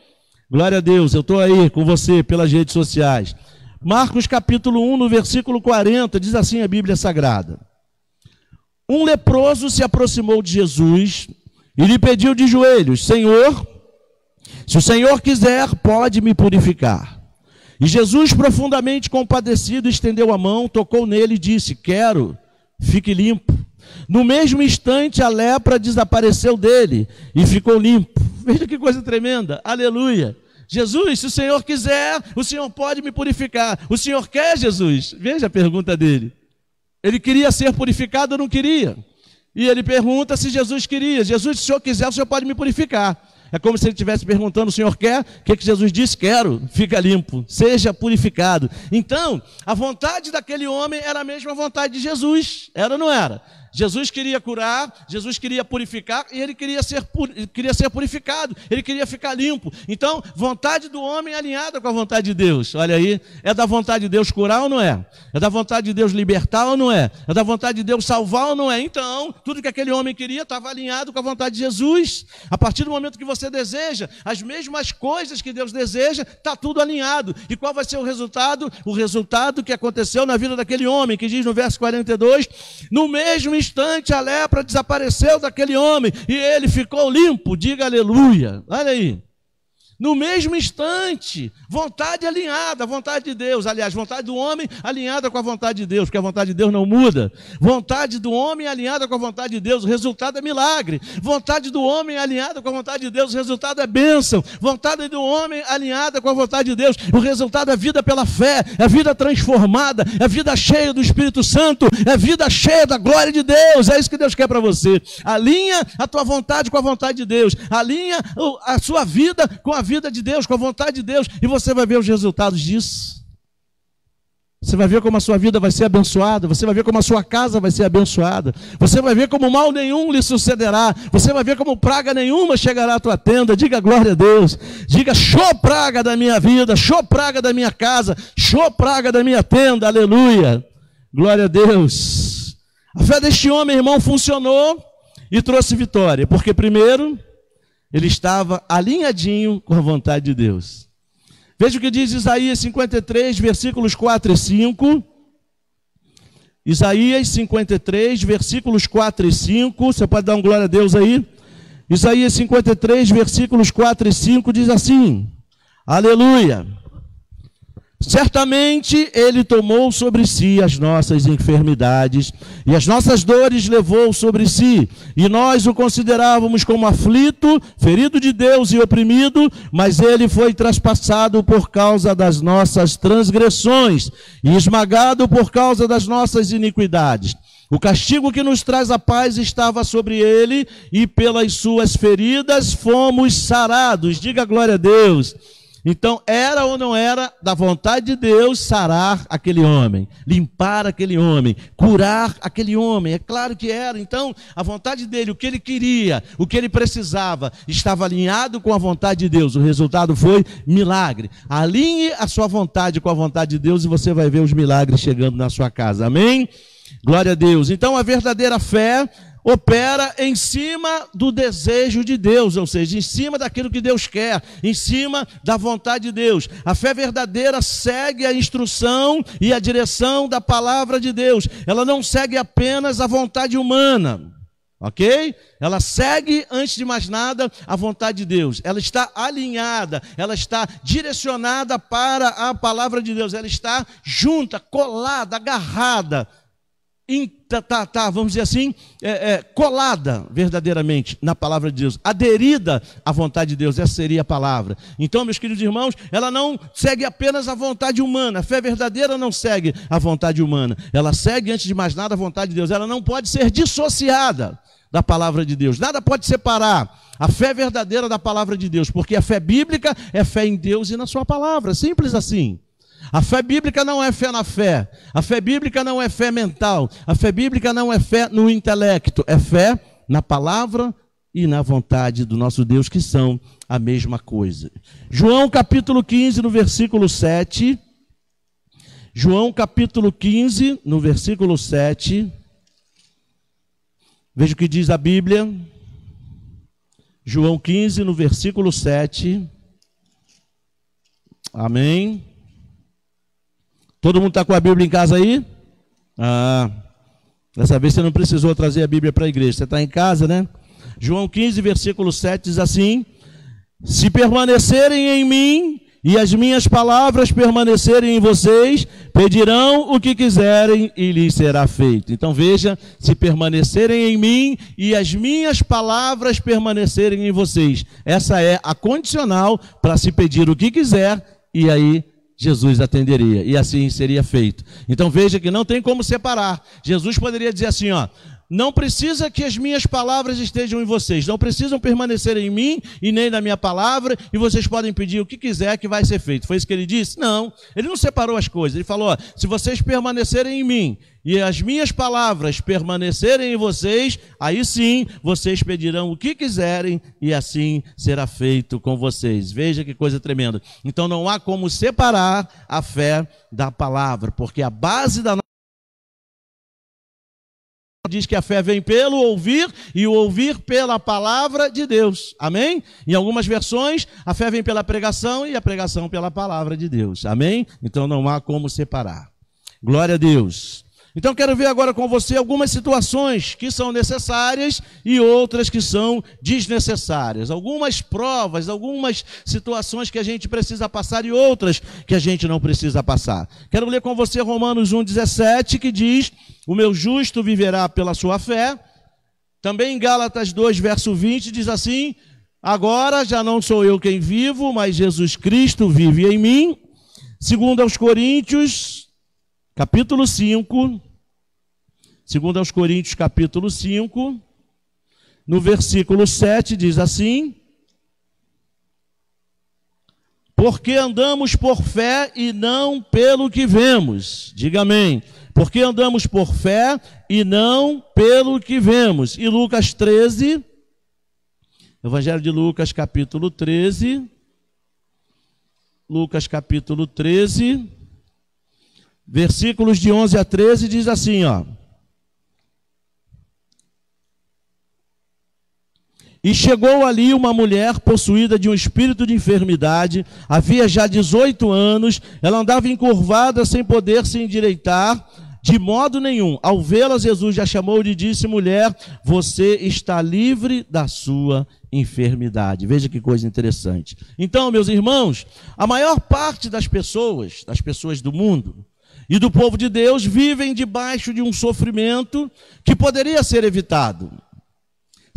Glória a Deus, eu estou aí com você pelas redes sociais. Marcos, capítulo 1, no versículo 40, diz assim a Bíblia Sagrada. Um leproso se aproximou de Jesus e lhe pediu de joelhos: Senhor, se o Senhor quiser, pode me purificar. E Jesus, profundamente compadecido, estendeu a mão, tocou nele e disse: quero, fique limpo. No mesmo instante, a lepra desapareceu dele e ficou limpo. Veja que coisa tremenda, aleluia. Jesus, se o Senhor quiser, o Senhor pode me purificar. O Senhor quer, Jesus? Veja a pergunta dele. Ele queria ser purificado ou não queria? E ele pergunta se Jesus queria. Jesus, se o Senhor quiser, o Senhor pode me purificar. É como se ele estivesse perguntando: o Senhor quer? O que Jesus disse? Quero, fica limpo, seja purificado. Então, a vontade daquele homem era a mesma vontade de Jesus, era ou não era? Jesus queria curar, Jesus queria purificar e ele queria ser purificado, ele queria ficar limpo. Então, vontade do homem alinhada com a vontade de Deus. Olha aí, é da vontade de Deus curar ou não é? É da vontade de Deus libertar ou não é? É da vontade de Deus salvar ou não é? Então, tudo que aquele homem queria estava alinhado com a vontade de Jesus. A partir do momento que você deseja as mesmas coisas que Deus deseja, está tudo alinhado. E qual vai ser o resultado? O resultado que aconteceu na vida daquele homem, que diz no verso 42, no mesmo instante a lepra desapareceu daquele homem e ele ficou limpo. Diga aleluia. Olha aí. No mesmo instante, vontade alinhada, a vontade de Deus, aliás, vontade do homem alinhada com a vontade de Deus, porque a vontade de Deus não muda. Vontade do homem alinhada com a vontade de Deus, o resultado é milagre. Vontade do homem alinhada com a vontade de Deus, o resultado é bênção. Vontade do homem alinhada com a vontade de Deus, o resultado é vida pela fé, é vida transformada, é vida cheia do Espírito Santo, é vida cheia da glória de Deus. É isso que Deus quer para você. Alinha a tua vontade com a vontade de Deus, alinha a sua vida com a vida de Deus, com a vontade de Deus, e você vai ver os resultados disso. Você vai ver como a sua vida vai ser abençoada, você vai ver como a sua casa vai ser abençoada, você vai ver como mal nenhum lhe sucederá, você vai ver como praga nenhuma chegará à tua tenda. Diga glória a Deus, diga show praga da minha vida, show praga da minha casa, show praga da minha tenda, aleluia, glória a Deus. A fé deste homem, irmão, funcionou e trouxe vitória, porque primeiro, ele estava alinhadinho com a vontade de Deus. Veja o que diz Isaías 53, versículos 4 e 5. Isaías 53, versículos 4 e 5. Você pode dar um glória a Deus aí? Isaías 53, versículos 4 e 5 diz assim: aleluia. Certamente ele tomou sobre si as nossas enfermidades e as nossas dores levou sobre si, e nós o considerávamos como aflito, ferido de Deus e oprimido, mas ele foi traspassado por causa das nossas transgressões e esmagado por causa das nossas iniquidades. O castigo que nos traz a paz estava sobre ele, e pelas suas feridas fomos sarados. Diga glória a Deus. Então, era ou não era da vontade de Deus sarar aquele homem, limpar aquele homem, curar aquele homem? É claro que era. Então, a vontade dele, o que ele queria, o que ele precisava, estava alinhado com a vontade de Deus. O resultado foi milagre. Alinhe a sua vontade com a vontade de Deus e você vai ver os milagres chegando na sua casa. Amém? Glória a Deus. Então, a verdadeira fé opera em cima do desejo de Deus, ou seja, em cima daquilo que Deus quer, em cima da vontade de Deus. A fé verdadeira segue a instrução e a direção da palavra de Deus. Ela não segue apenas a vontade humana, ok? Ela segue, antes de mais nada, a vontade de Deus. Ela está alinhada, ela está direcionada para a palavra de Deus. Ela está junta, colada, agarrada, vamos dizer assim, colada verdadeiramente na palavra de Deus, aderida à vontade de Deus. Essa seria a palavra. Então, meus queridos irmãos, ela não segue apenas a vontade humana. A fé verdadeira não segue a vontade humana, ela segue, antes de mais nada, a vontade de Deus. Ela não pode ser dissociada da palavra de Deus, nada pode separar a fé verdadeira da palavra de Deus, porque a fé bíblica é fé em Deus e na sua palavra, simples assim. A fé bíblica não é fé na fé, a fé bíblica não é fé mental, a fé bíblica não é fé no intelecto, é fé na palavra e na vontade do nosso Deus, que são a mesma coisa. João capítulo 15, no versículo 7. João capítulo 15, no versículo 7. Veja o que diz a Bíblia. João 15, no versículo 7. Amém. Todo mundo está com a Bíblia em casa aí? Dessa vez você não precisou trazer a Bíblia para a igreja. Você está em casa, né? João 15, versículo 7 diz assim: se permanecerem em mim e as minhas palavras permanecerem em vocês, pedirão o que quiserem e lhes será feito. Então veja, se permanecerem em mim e as minhas palavras permanecerem em vocês. Essa é a condicional para se pedir o que quiser, e aí Jesus atenderia, e assim seria feito. Então veja que não tem como separar. Jesus poderia dizer assim, ó: não precisa que as minhas palavras estejam em vocês, não precisam permanecer em mim e nem na minha palavra, e vocês podem pedir o que quiser que vai ser feito. Foi isso que ele disse? Não, ele não separou as coisas, ele falou, ó, se vocês permanecerem em mim e as minhas palavras permanecerem em vocês, aí sim vocês pedirão o que quiserem e assim será feito com vocês. Veja que coisa tremenda. Então não há como separar a fé da palavra, porque a base da diz que a fé vem pelo ouvir e o ouvir pela palavra de Deus. Amém? Em algumas versões, a fé vem pela pregação e a pregação pela palavra de Deus. Amém? Então não há como separar. Glória a Deus. Então quero ver agora com você algumas situações que são necessárias e outras que são desnecessárias. Algumas provas, algumas situações que a gente precisa passar e outras que a gente não precisa passar. Quero ler com você Romanos 1,17, que diz, o meu justo viverá pela sua fé. Também em Gálatas 2, verso 20, diz assim, agora já não sou eu quem vivo, mas Jesus Cristo vive em mim. Segundo aos Coríntios, capítulo 5, segundo aos Coríntios, capítulo 5, no versículo 7, diz assim, porque andamos por fé e não pelo que vemos. Diga amém. Porque andamos por fé e não pelo que vemos. E Lucas 13, Evangelho de Lucas, capítulo 13, Lucas, capítulo 13, versículos de 11 a 13, diz assim, ó. E chegou ali uma mulher possuída de um espírito de enfermidade, havia já 18 anos, ela andava encurvada sem poder se endireitar de modo nenhum. Ao vê-la, Jesus já chamou e disse, mulher, você está livre da sua enfermidade. Veja que coisa interessante. Então, meus irmãos, a maior parte das pessoas do mundo e do povo de Deus vivem debaixo de um sofrimento que poderia ser evitado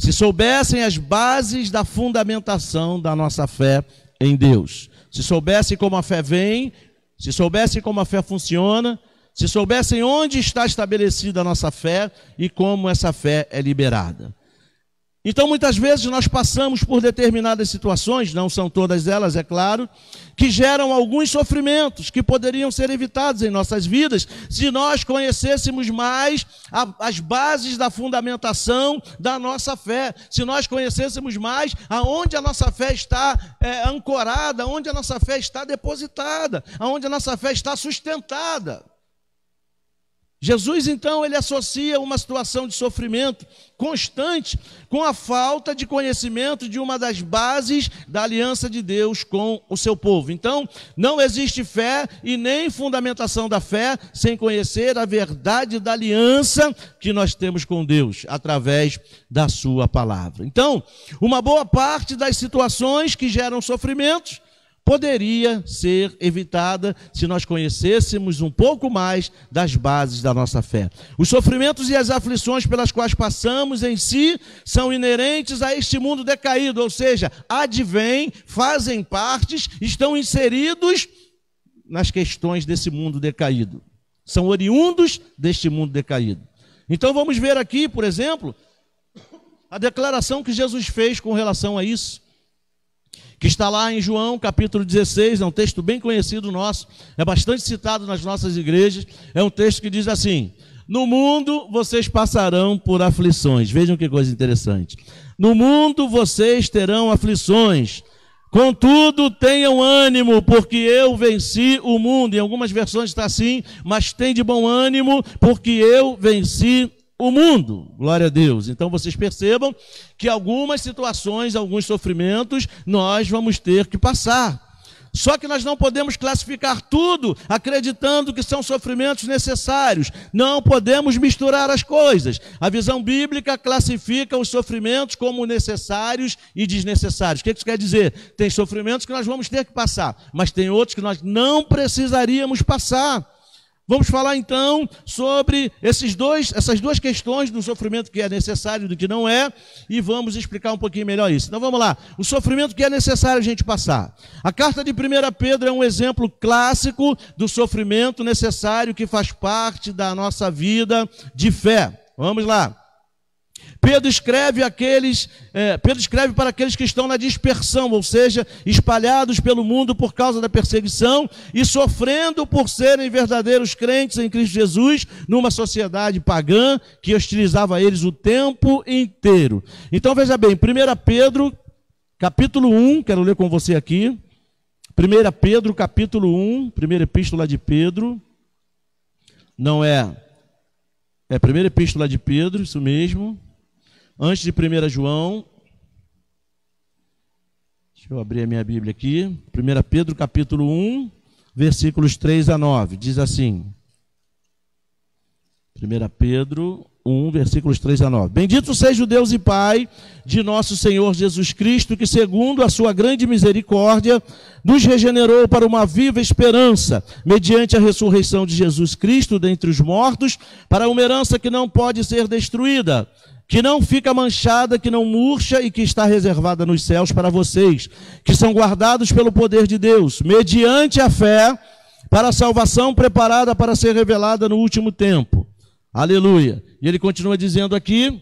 se soubessem as bases da fundamentação da nossa fé em Deus. Se soubessem como a fé vem, se soubessem como a fé funciona, se soubessem onde está estabelecida a nossa fé e como essa fé é liberada. Então, muitas vezes nós passamos por determinadas situações, não são todas elas, é claro, que geram alguns sofrimentos que poderiam ser evitados em nossas vidas se nós conhecêssemos mais as bases da fundamentação da nossa fé, se nós conhecêssemos mais aonde a nossa fé está ancorada, aonde a nossa fé está depositada, aonde a nossa fé está sustentada. Jesus, então, ele associa uma situação de sofrimento constante com a falta de conhecimento de uma das bases da aliança de Deus com o seu povo. Então, não existe fé e nem fundamentação da fé sem conhecer a verdade da aliança que nós temos com Deus, através da sua palavra. Então, uma boa parte das situações que geram sofrimentos poderia ser evitada se nós conhecêssemos um pouco mais das bases da nossa fé. Os sofrimentos e as aflições pelas quais passamos em si são inerentes a este mundo decaído, ou seja, advêm, fazem parte, estão inseridos nas questões desse mundo decaído. São oriundos deste mundo decaído. Então vamos ver aqui, por exemplo, a declaração que Jesus fez com relação a isso, que está lá em João, capítulo 16, é um texto bem conhecido nosso, é bastante citado nas nossas igrejas, é um texto que diz assim, no mundo vocês passarão por aflições. Vejam que coisa interessante. No mundo vocês terão aflições, contudo tenham ânimo, porque eu venci o mundo. Em algumas versões está assim, mas tem de bom ânimo, porque eu venci o mundo. Glória a Deus. Então vocês percebam que algumas situações, alguns sofrimentos, nós vamos ter que passar. Só que nós não podemos classificar tudo acreditando que são sofrimentos necessários. Não podemos misturar as coisas. A visão bíblica classifica os sofrimentos como necessários e desnecessários. O que isso quer dizer? Tem sofrimentos que nós vamos ter que passar, mas tem outros que nós não precisaríamos passar. Vamos falar então sobre essas duas questões do sofrimento que é necessário e do que não é, e vamos explicar um pouquinho melhor isso. Então vamos lá, o sofrimento que é necessário a gente passar. A carta de 1 Pedro é um exemplo clássico do sofrimento necessário que faz parte da nossa vida de fé. Vamos lá, Pedro escreve para aqueles que estão na dispersão, ou seja, espalhados pelo mundo por causa da perseguição e sofrendo por serem verdadeiros crentes em Cristo Jesus, numa sociedade pagã que hostilizava eles o tempo inteiro. Então veja bem, 1 Pedro, capítulo 1, quero ler com você aqui. 1 Pedro, capítulo 1, primeira epístola de Pedro. Não é primeira epístola de Pedro, isso mesmo. Antes de 1 João. Deixa eu abrir a minha Bíblia aqui. 1 Pedro, capítulo 1, versículos 3 a 9. Diz assim. 1 Pedro 1, versículos 3 a 9. Bendito seja o Deus e Pai de nosso Senhor Jesus Cristo, que segundo a sua grande misericórdia, nos regenerou para uma viva esperança, mediante a ressurreição de Jesus Cristo dentre os mortos, para uma herança que não pode ser destruída, que não fica manchada, que não murcha e que está reservada nos céus para vocês, que são guardados pelo poder de Deus, mediante a fé, para a salvação preparada para ser revelada no último tempo. Aleluia. E ele continua dizendo aqui: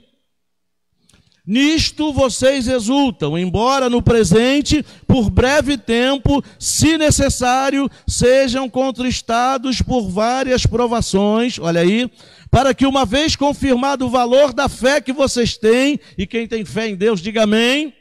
nisto vocês exultam, embora no presente, por breve tempo, se necessário, sejam contristados por várias provações, olha aí, para que uma vez confirmado o valor da fé que vocês têm, e quem tem fé em Deus, diga amém,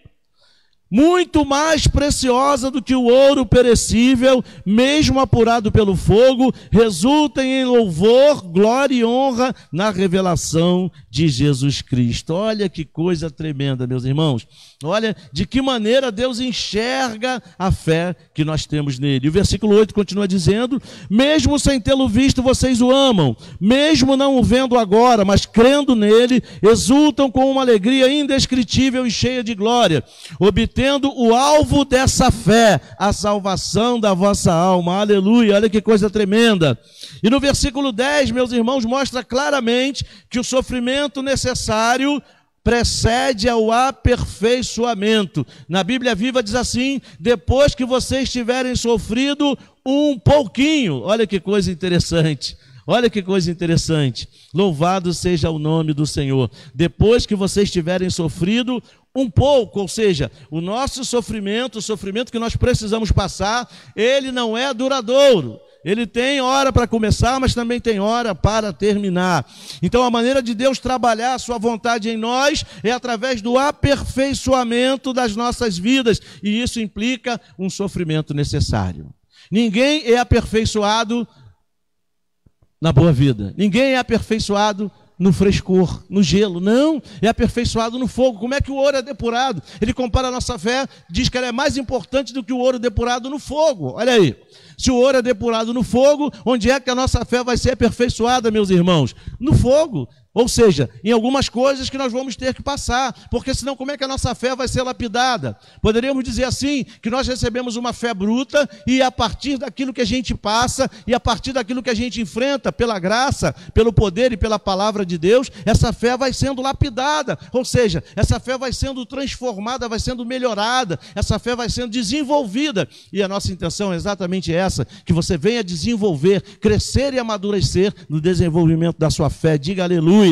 muito mais preciosa do que o ouro perecível, mesmo apurado pelo fogo, resultem em louvor, glória e honra na revelação de Jesus Cristo. Olha que coisa tremenda, meus irmãos. Olha de que maneira Deus enxerga a fé que nós temos nele. E o versículo 8 continua dizendo: mesmo sem tê-lo visto, vocês o amam, mesmo não o vendo agora, mas crendo nele, exultam com uma alegria indescritível e cheia de glória, obtendo o alvo dessa fé, a salvação da vossa alma. Aleluia, olha que coisa tremenda. E no versículo 10, meus irmãos, mostra claramente que o sofrimento necessário precede ao aperfeiçoamento. Na Bíblia Viva diz assim: depois que vocês tiverem sofrido um pouquinho. Olha que coisa interessante. Olha que coisa interessante. Louvado seja o nome do Senhor. Depois que vocês tiverem sofrido um pouco, ou seja, o nosso sofrimento, o sofrimento que nós precisamos passar, ele não é duradouro. Ele tem hora para começar, mas também tem hora para terminar. Então a maneira de Deus trabalhar a sua vontade em nós é através do aperfeiçoamento das nossas vidas. E isso implica um sofrimento necessário. Ninguém é aperfeiçoado na boa vida. Ninguém é aperfeiçoado no frescor, no gelo. Não, é aperfeiçoado no fogo. Como é que o ouro é depurado? Ele compara a nossa fé, diz que ela é mais importante do que o ouro depurado no fogo. Olha aí. Se o ouro é depurado no fogo, onde é que a nossa fé vai ser aperfeiçoada, meus irmãos? No fogo. Ou seja, em algumas coisas que nós vamos ter que passar, porque senão como é que a nossa fé vai ser lapidada? Poderíamos dizer assim, que nós recebemos uma fé bruta e a partir daquilo que a gente passa e a partir daquilo que a gente enfrenta, pela graça, pelo poder e pela palavra de Deus, essa fé vai sendo lapidada, ou seja, essa fé vai sendo transformada, vai sendo melhorada, essa fé vai sendo desenvolvida. E a nossa intenção é exatamente essa, que você venha desenvolver, crescer e amadurecer no desenvolvimento da sua fé. Diga aleluia.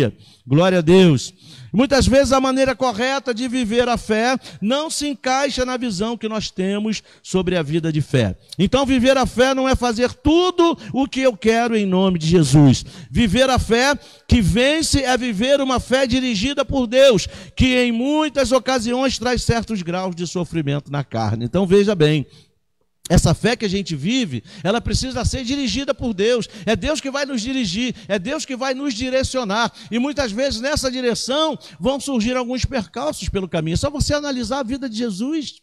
Glória a Deus. Muitas vezes a maneira correta de viver a fé não se encaixa na visão que nós temos sobre a vida de fé. Então viver a fé não é fazer tudo o que eu quero em nome de Jesus. Viver a fé que vence é viver uma fé dirigida por Deus, que em muitas ocasiões traz certos graus de sofrimento na carne. Então veja bem, essa fé que a gente vive, ela precisa ser dirigida por Deus. É Deus que vai nos dirigir, é Deus que vai nos direcionar. E muitas vezes nessa direção vão surgir alguns percalços pelo caminho. É só você analisar a vida de Jesus.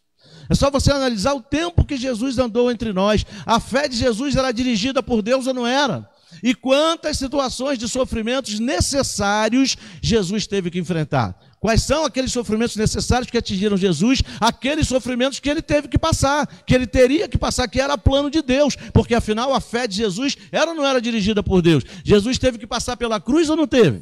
É só você analisar o tempo que Jesus andou entre nós. A fé de Jesus era dirigida por Deus ou não era? E quantas situações de sofrimentos necessários Jesus teve que enfrentar? Quais são aqueles sofrimentos necessários que atingiram Jesus? Aqueles sofrimentos que ele teve que passar, que ele teria que passar, que era plano de Deus, porque afinal a fé de Jesus era ou não era dirigida por Deus? Jesus teve que passar pela cruz ou não teve?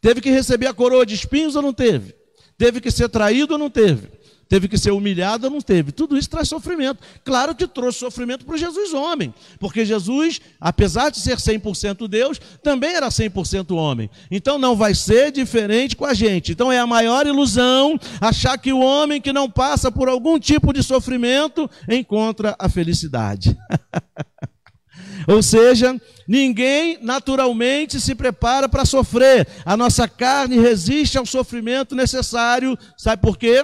Teve que receber a coroa de espinhos ou não teve? Teve que ser traído ou não teve? Teve que ser humilhado ou não teve? Tudo isso traz sofrimento. Claro que trouxe sofrimento para Jesus homem, porque Jesus, apesar de ser 100% Deus, também era 100% homem. Então não vai ser diferente com a gente. Então é a maior ilusão achar que o homem que não passa por algum tipo de sofrimento encontra a felicidade. Ou seja, ninguém naturalmente se prepara para sofrer. A nossa carne resiste ao sofrimento necessário. Sabe por quê?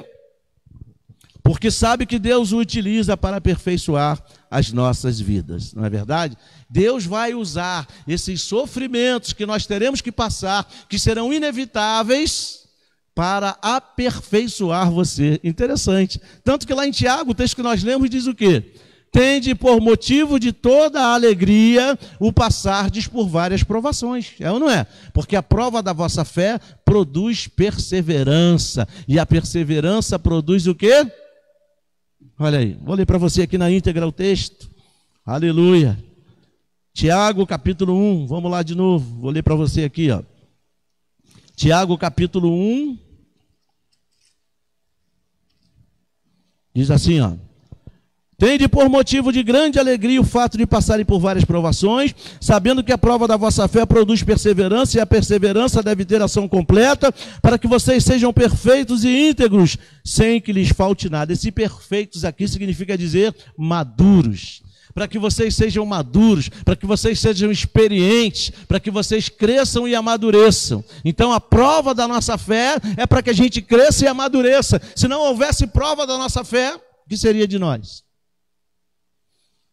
Porque sabe que Deus o utiliza para aperfeiçoar as nossas vidas, não é verdade? Deus vai usar esses sofrimentos que nós teremos que passar, que serão inevitáveis, para aperfeiçoar você. Interessante. Tanto que lá em Tiago, o texto que nós lemos diz o quê? Tende por motivo de toda a alegria o passardes por várias provações. É ou não é? Porque a prova da vossa fé produz perseverança. E a perseverança produz o quê? Olha aí, vou ler para você aqui na íntegra o texto. Aleluia. Tiago capítulo 1, vamos lá de novo. Vou ler para você aqui, ó. Tiago capítulo 1. Diz assim, ó. Tende por motivo de grande alegria o fato de passarem por várias provações, sabendo que a prova da vossa fé produz perseverança, e a perseverança deve ter ação completa, para que vocês sejam perfeitos e íntegros, sem que lhes falte nada. Esse perfeitos aqui significa dizer maduros. Para que vocês sejam maduros, para que vocês sejam experientes, para que vocês cresçam e amadureçam. Então a prova da nossa fé é para que a gente cresça e amadureça. Se não houvesse prova da nossa fé, o que seria de nós?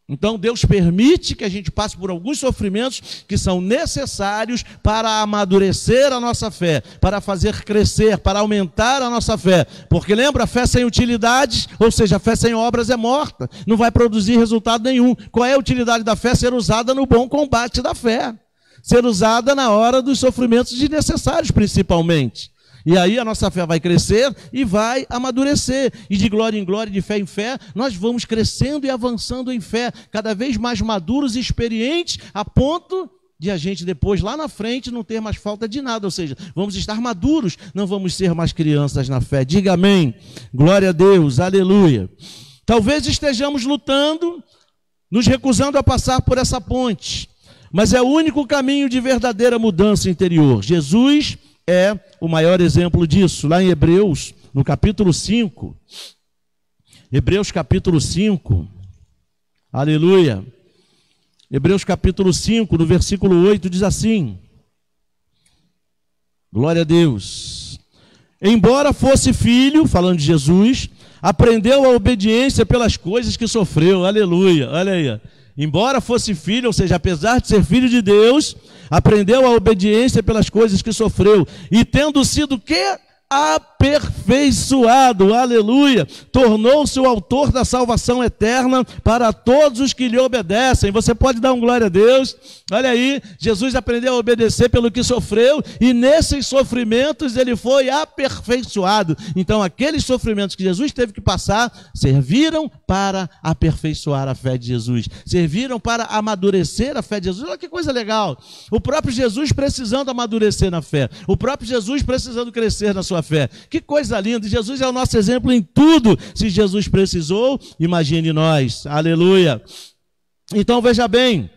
Então Deus permite que a gente passe por alguns sofrimentos que são necessários para amadurecer a nossa fé, para fazer crescer, para aumentar a nossa fé. Porque lembra, a fé sem utilidade, ou seja, a fé sem obras é morta, não vai produzir resultado nenhum. Qual é a utilidade da fé? Ser usada no bom combate da fé, ser usada na hora dos sofrimentos desnecessários principalmente. E aí a nossa fé vai crescer e vai amadurecer. E de glória em glória, de fé em fé, nós vamos crescendo e avançando em fé, cada vez mais maduros e experientes, a ponto de a gente depois, lá na frente, não ter mais falta de nada. Ou seja, vamos estar maduros, não vamos ser mais crianças na fé. Diga amém. Glória a Deus, aleluia. Talvez estejamos lutando, nos recusando a passar por essa ponte, mas é o único caminho de verdadeira mudança interior. Jesus é o maior exemplo disso. Lá em Hebreus, no capítulo 5, Hebreus capítulo 5, aleluia, Hebreus capítulo 5, no versículo 8, diz assim, glória a Deus, embora fosse filho, falando de Jesus, aprendeu a obediência pelas coisas que sofreu, aleluia, olha aí, embora fosse filho, ou seja, apesar de ser filho de Deus, aprendeu a obediência pelas coisas que sofreu, e tendo sido que aperfeiçoado, aleluia, tornou-se o autor da salvação eterna para todos os que lhe obedecem. Você pode dar um glória a Deus? Olha aí, Jesus aprendeu a obedecer pelo que sofreu, e nesses sofrimentos ele foi aperfeiçoado. Então aqueles sofrimentos que Jesus teve que passar, serviram para aperfeiçoar a fé de Jesus, serviram para amadurecer a fé de Jesus. Olha que coisa legal, o próprio Jesus precisando amadurecer na fé, o próprio Jesus precisando crescer na sua fé. Que coisa linda, Jesus é o nosso exemplo em tudo. Se Jesus precisou, imagine nós, aleluia. Então veja bem,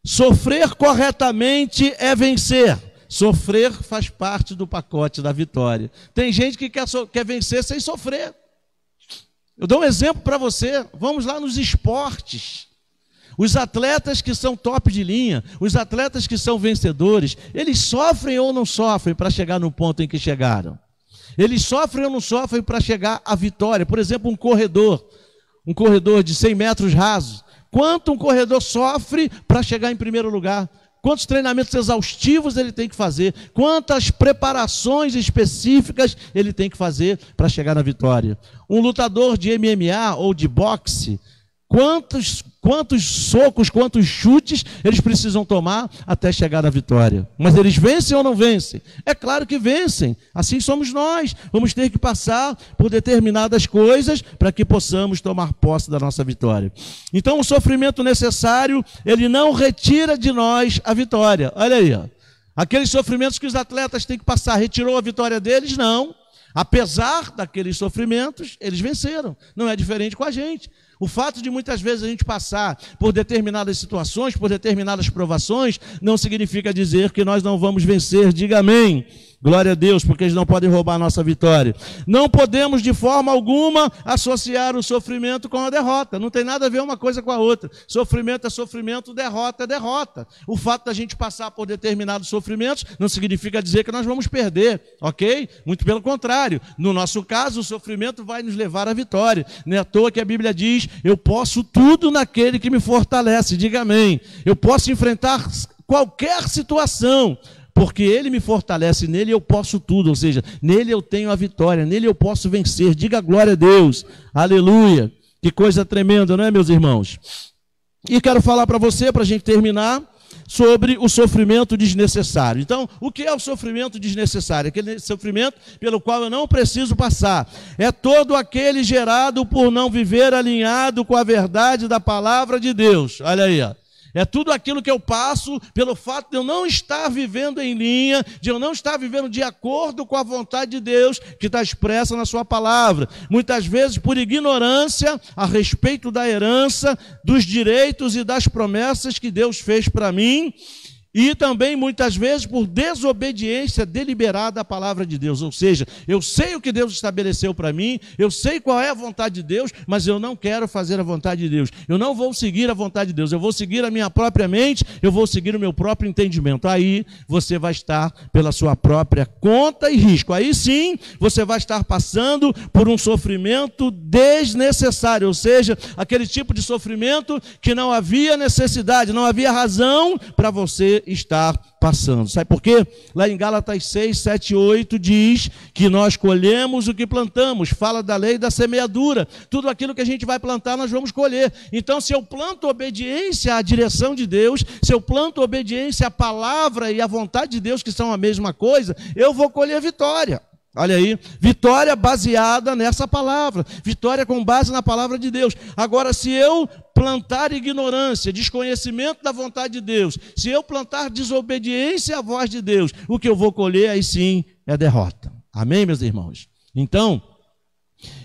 sofrer corretamente é vencer. Sofrer faz parte do pacote da vitória. Tem gente que quer vencer sem sofrer. Eu dou um exemplo para você, vamos lá nos esportes. Os atletas que são top de linha, os atletas que são vencedores, eles sofrem ou não sofrem para chegar no ponto em que chegaram? Eles sofrem ou não sofrem para chegar à vitória? Por exemplo, um corredor de 100 metros rasos. Quanto um corredor sofre para chegar em primeiro lugar? Quantos treinamentos exaustivos ele tem que fazer? Quantas preparações específicas ele tem que fazer para chegar na vitória? Um lutador de MMA ou de boxe, quantos socos, quantos chutes eles precisam tomar até chegar na vitória? Mas eles vencem ou não vencem? É claro que vencem. Assim somos nós. Vamos ter que passar por determinadas coisas para que possamos tomar posse da nossa vitória. Então o sofrimento necessário, ele não retira de nós a vitória. Olha aí, ó. Aqueles sofrimentos que os atletas têm que passar, retirou a vitória deles? Não. Apesar daqueles sofrimentos, eles venceram. Não é diferente com a gente. O fato de muitas vezes a gente passar por determinadas situações, por determinadas provações, não significa dizer que nós não vamos vencer. Diga amém. Glória a Deus, porque eles não podem roubar a nossa vitória. Não podemos de forma alguma associar o sofrimento com a derrota. Não tem nada a ver uma coisa com a outra. Sofrimento é sofrimento, derrota é derrota. O fato da gente passar por determinados sofrimentos não significa dizer que nós vamos perder, ok? Muito pelo contrário. No nosso caso, o sofrimento vai nos levar à vitória. Não é à toa que a Bíblia diz: eu posso tudo naquele que me fortalece. Diga amém. Eu posso enfrentar qualquer situação, porque Ele me fortalece, nele eu posso tudo, ou seja, nele eu tenho a vitória, nele eu posso vencer. Diga glória a Deus, aleluia. Que coisa tremenda, não é, meus irmãos? E quero falar para você, para a gente terminar, sobre o sofrimento desnecessário. Então, o que é o sofrimento desnecessário? Aquele sofrimento pelo qual eu não preciso passar. É todo aquele gerado por não viver alinhado com a verdade da palavra de Deus. Olha aí, ó. É tudo aquilo que eu passo pelo fato de eu não estar vivendo em linha, de eu não estar vivendo de acordo com a vontade de Deus que está expressa na sua palavra. Muitas vezes por ignorância a respeito da herança, dos direitos e das promessas que Deus fez para mim. E também, muitas vezes, por desobediência deliberada à palavra de Deus. Ou seja, eu sei o que Deus estabeleceu para mim, eu sei qual é a vontade de Deus, mas eu não quero fazer a vontade de Deus. Eu não vou seguir a vontade de Deus, eu vou seguir a minha própria mente, eu vou seguir o meu próprio entendimento. Aí você vai estar pela sua própria conta e risco. Aí sim, você vai estar passando por um sofrimento desnecessário, ou seja, aquele tipo de sofrimento que não havia necessidade, não havia razão para você estar passando. Sabe por quê? Lá em Gálatas 6, 7, 8 diz que nós colhemos o que plantamos. Fala da lei da semeadura. Tudo aquilo que a gente vai plantar nós vamos colher. Então, se eu planto obediência à direção de Deus, se eu planto obediência à palavra e à vontade de Deus, que são a mesma coisa, eu vou colher vitória. Olha aí, vitória baseada nessa palavra, vitória com base na palavra de Deus. Agora, se eu plantar ignorância, desconhecimento da vontade de Deus, se eu plantar desobediência à voz de Deus, o que eu vou colher aí sim é derrota. Amém, meus irmãos? Então,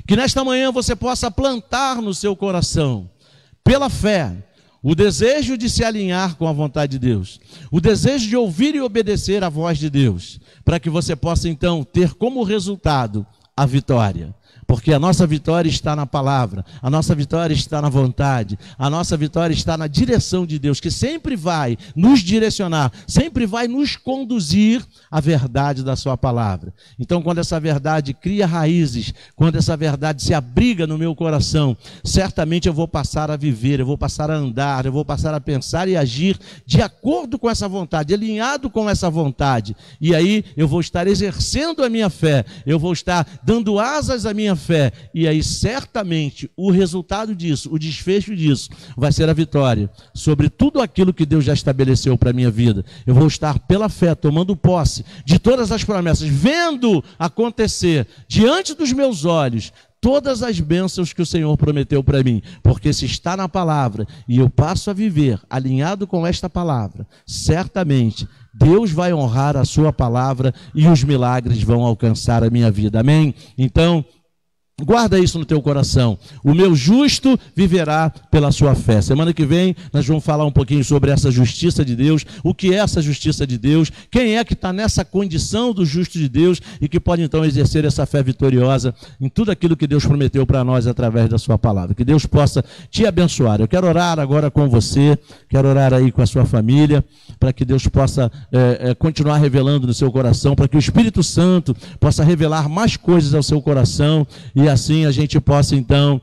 que nesta manhã você possa plantar no seu coração, pela fé, o desejo de se alinhar com a vontade de Deus, o desejo de ouvir e obedecer à voz de Deus, para que você possa então ter como resultado a vitória. Porque a nossa vitória está na palavra, a nossa vitória está na vontade, a nossa vitória está na direção de Deus, que sempre vai nos direcionar, sempre vai nos conduzir à verdade da sua palavra. Então, quando essa verdade cria raízes, quando essa verdade se abriga no meu coração, certamente eu vou passar a viver, eu vou passar a andar, eu vou passar a pensar e agir de acordo com essa vontade, alinhado com essa vontade. E aí eu vou estar exercendo a minha fé, eu vou estar dando asas à minha fé, e aí certamente o resultado disso, o desfecho disso, vai ser a vitória sobre tudo aquilo que Deus já estabeleceu para a minha vida. Eu vou estar pela fé, tomando posse de todas as promessas, vendo acontecer diante dos meus olhos todas as bênçãos que o Senhor prometeu para mim, porque se está na palavra e eu passo a viver alinhado com esta palavra, certamente Deus vai honrar a sua palavra e os milagres vão alcançar a minha vida. Amém? Então, guarda isso no teu coração. O meu justo viverá pela sua fé. Semana que vem nós vamos falar um pouquinho sobre essa justiça de Deus. O que é essa justiça de Deus? Quem é que está nessa condição do justo de Deus e que pode então exercer essa fé vitoriosa em tudo aquilo que Deus prometeu para nós através da sua palavra. Que Deus possa te abençoar. Eu quero orar agora com você, quero orar aí com a sua família, para que Deus possa continuar revelando no seu coração, para que o Espírito Santo possa revelar mais coisas ao seu coração e assim a gente possa então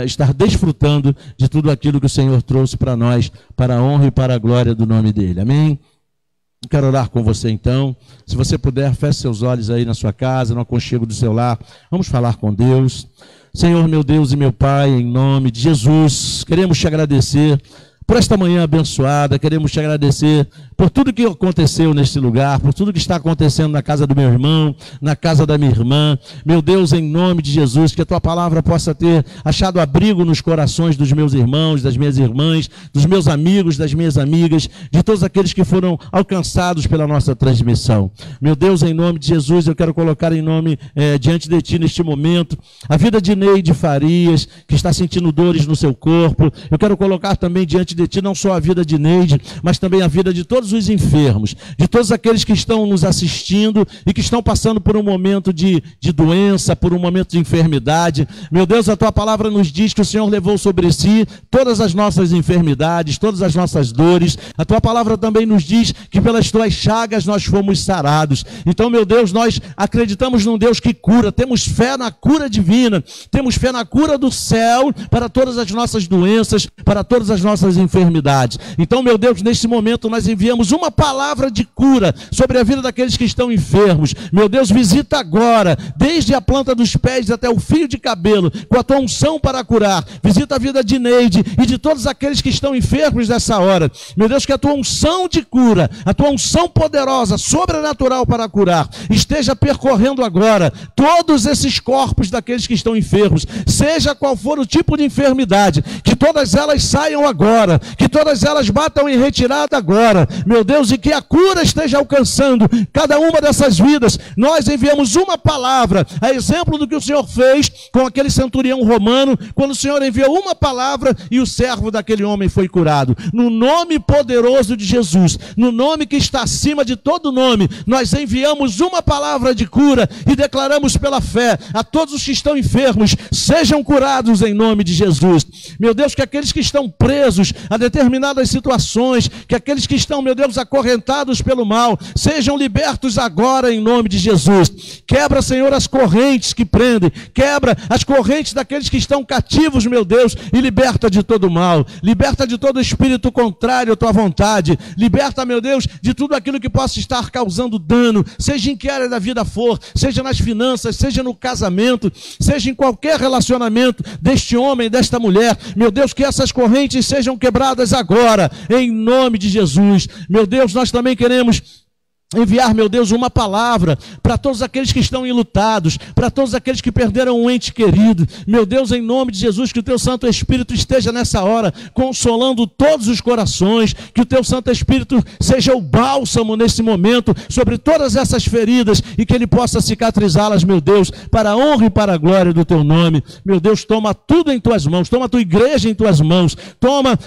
estar desfrutando de tudo aquilo que o Senhor trouxe para nós, para a honra e para a glória do nome dele. Amém? Quero orar com você então. Se você puder, feche seus olhos aí na sua casa, no aconchego do seu lar. Vamos falar com Deus. Senhor, meu Deus e meu Pai, em nome de Jesus, queremos te agradecer por esta manhã abençoada. Queremos te agradecer por tudo que aconteceu neste lugar, por tudo que está acontecendo na casa do meu irmão, na casa da minha irmã. Meu Deus, em nome de Jesus, que a tua palavra possa ter achado abrigo nos corações dos meus irmãos, das minhas irmãs, dos meus amigos, das minhas amigas, de todos aqueles que foram alcançados pela nossa transmissão. Meu Deus, em nome de Jesus, eu quero colocar em nome diante de ti neste momento a vida de Neide Farias, que está sentindo dores no seu corpo. Eu quero colocar também diante de ti não só a vida de Neide, mas também a vida de todos os enfermos, de todos aqueles que estão nos assistindo e que estão passando por um momento de doença, por um momento de enfermidade. Meu Deus, a tua palavra nos diz que o Senhor levou sobre si todas as nossas enfermidades, todas as nossas dores. A tua palavra também nos diz que pelas tuas chagas nós fomos sarados. Então, meu Deus, nós acreditamos num Deus que cura, temos fé na cura divina, temos fé na cura do céu para todas as nossas doenças, para todas as nossas enfermidades. Então, meu Deus, neste momento nós enviamos uma palavra de cura sobre a vida daqueles que estão enfermos. Meu Deus, visita agora, desde a planta dos pés até o fio de cabelo, com a tua unção para curar. Visita a vida de Neide e de todos aqueles que estão enfermos nessa hora. Meu Deus, que a tua unção de cura, a tua unção poderosa, sobrenatural para curar, esteja percorrendo agora todos esses corpos daqueles que estão enfermos, seja qual for o tipo de enfermidade, que todas elas saiam agora, que todas elas batam em retirada agora, meu Deus, e que a cura esteja alcançando cada uma dessas vidas. Nós enviamos uma palavra, a exemplo do que o Senhor fez com aquele centurião romano, quando o Senhor enviou uma palavra e o servo daquele homem foi curado. No nome poderoso de Jesus, no nome que está acima de todo nome, nós enviamos uma palavra de cura e declaramos pela fé a todos os que estão enfermos, sejam curados em nome de Jesus. Meu Deus, que aqueles que estão presos a determinadas situações, que aqueles que estão, meu Deus, acorrentados pelo mal, sejam libertos agora em nome de Jesus. Quebra, Senhor, as correntes que prendem, quebra as correntes daqueles que estão cativos, meu Deus, e liberta de todo mal, liberta de todo espírito contrário à tua vontade, liberta, meu Deus, de tudo aquilo que possa estar causando dano, seja em que área da vida for, seja nas finanças, seja no casamento, seja em qualquer relacionamento deste homem, desta mulher. Meu Deus, que essas correntes sejam quebradas agora, em nome de Jesus. Meu Deus, nós também queremos enviar, meu Deus, uma palavra para todos aqueles que estão enlutados, para todos aqueles que perderam um ente querido. Meu Deus, em nome de Jesus, que o teu Santo Espírito esteja nessa hora consolando todos os corações, que o teu Santo Espírito seja o bálsamo nesse momento sobre todas essas feridas e que ele possa cicatrizá-las, meu Deus, para a honra e para a glória do teu nome. Meu Deus, toma tudo em tuas mãos, toma a tua igreja em tuas mãos, toma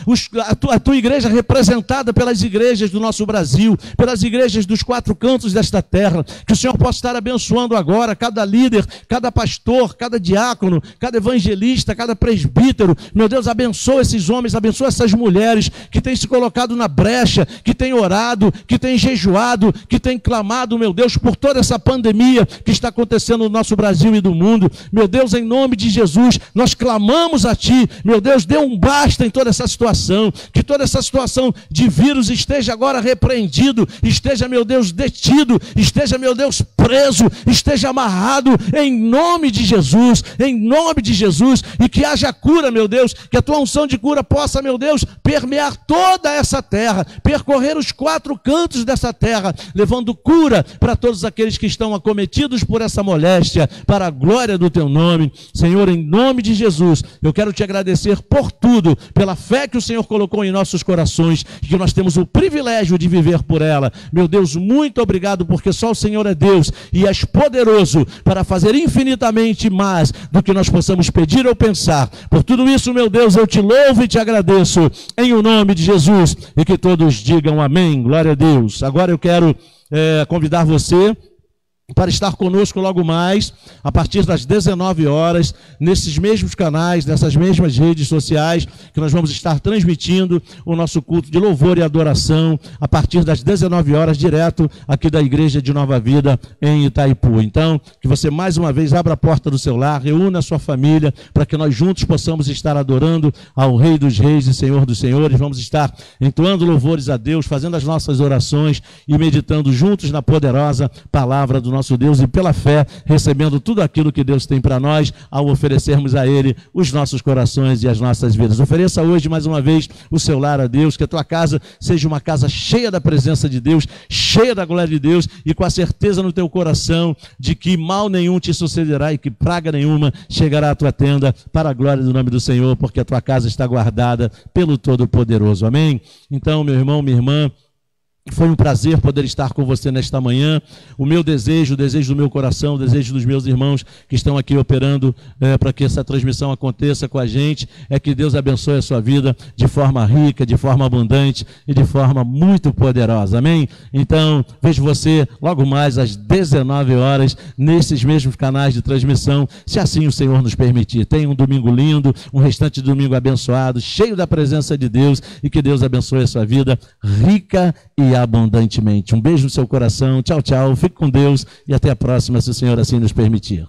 a tua igreja representada pelas igrejas do nosso Brasil, pelas igrejas dos 4 cantos desta terra, que o Senhor possa estar abençoando agora cada líder, cada pastor, cada diácono, cada evangelista, cada presbítero. Meu Deus, abençoa esses homens, abençoa essas mulheres que têm se colocado na brecha, que têm orado, que têm jejuado, que têm clamado, meu Deus, por toda essa pandemia que está acontecendo no nosso Brasil e do mundo. Meu Deus, em nome de Jesus, nós clamamos a Ti, meu Deus, dê um basta em toda essa situação, que toda essa situação de vírus esteja agora repreendido, esteja, meu Deus, detido, esteja, meu Deus, preso, esteja amarrado em nome de Jesus, e que haja cura, meu Deus, que a tua unção de cura possa, meu Deus, permear toda essa terra, percorrer os 4 cantos dessa terra, levando cura para todos aqueles que estão acometidos por essa moléstia, para a glória do teu nome. Senhor, em nome de Jesus, eu quero te agradecer por tudo, pela fé que o Senhor colocou em nossos corações, que nós temos o privilégio de viver por ela. Meu Deus, muito obrigado, porque só o Senhor é Deus e és poderoso para fazer infinitamente mais do que nós possamos pedir ou pensar. Por tudo isso, meu Deus, eu te louvo e te agradeço em o nome de Jesus, e que todos digam amém, glória a Deus. Agora eu quero convidar você para estar conosco logo mais, a partir das 19 horas, nesses mesmos canais, nessas mesmas redes sociais, que nós vamos estar transmitindo o nosso culto de louvor e adoração, a partir das 19 horas, direto aqui da Igreja de Nova Vida, em Itaipu. Então, que você mais uma vez abra a porta do seu lar, reúna a sua família, para que nós juntos possamos estar adorando ao Rei dos Reis e Senhor dos Senhores. Vamos estar entoando louvores a Deus, fazendo as nossas orações e meditando juntos na poderosa palavra do nosso nosso Deus e pela fé, recebendo tudo aquilo que Deus tem para nós, ao oferecermos a Ele os nossos corações e as nossas vidas. Ofereça hoje, mais uma vez, o seu lar a Deus, que a tua casa seja uma casa cheia da presença de Deus, cheia da glória de Deus e com a certeza no teu coração de que mal nenhum te sucederá e que praga nenhuma chegará à tua tenda, para a glória do nome do Senhor, porque a tua casa está guardada pelo Todo-Poderoso. Amém? Então, meu irmão, minha irmã, foi um prazer poder estar com você nesta manhã. O meu desejo, o desejo do meu coração, o desejo dos meus irmãos que estão aqui operando para que essa transmissão aconteça com a gente, é que Deus abençoe a sua vida de forma rica, de forma abundante e de forma muito poderosa. Amém? Então, vejo você logo mais às 19 horas, nesses mesmos canais de transmissão, se assim o Senhor nos permitir. Tenha um domingo lindo, um restante de domingo abençoado, cheio da presença de Deus, e que Deus abençoe a sua vida rica e abundantemente. Um beijo no seu coração. Tchau, tchau. Fique com Deus e até a próxima, se o Senhor assim nos permitir.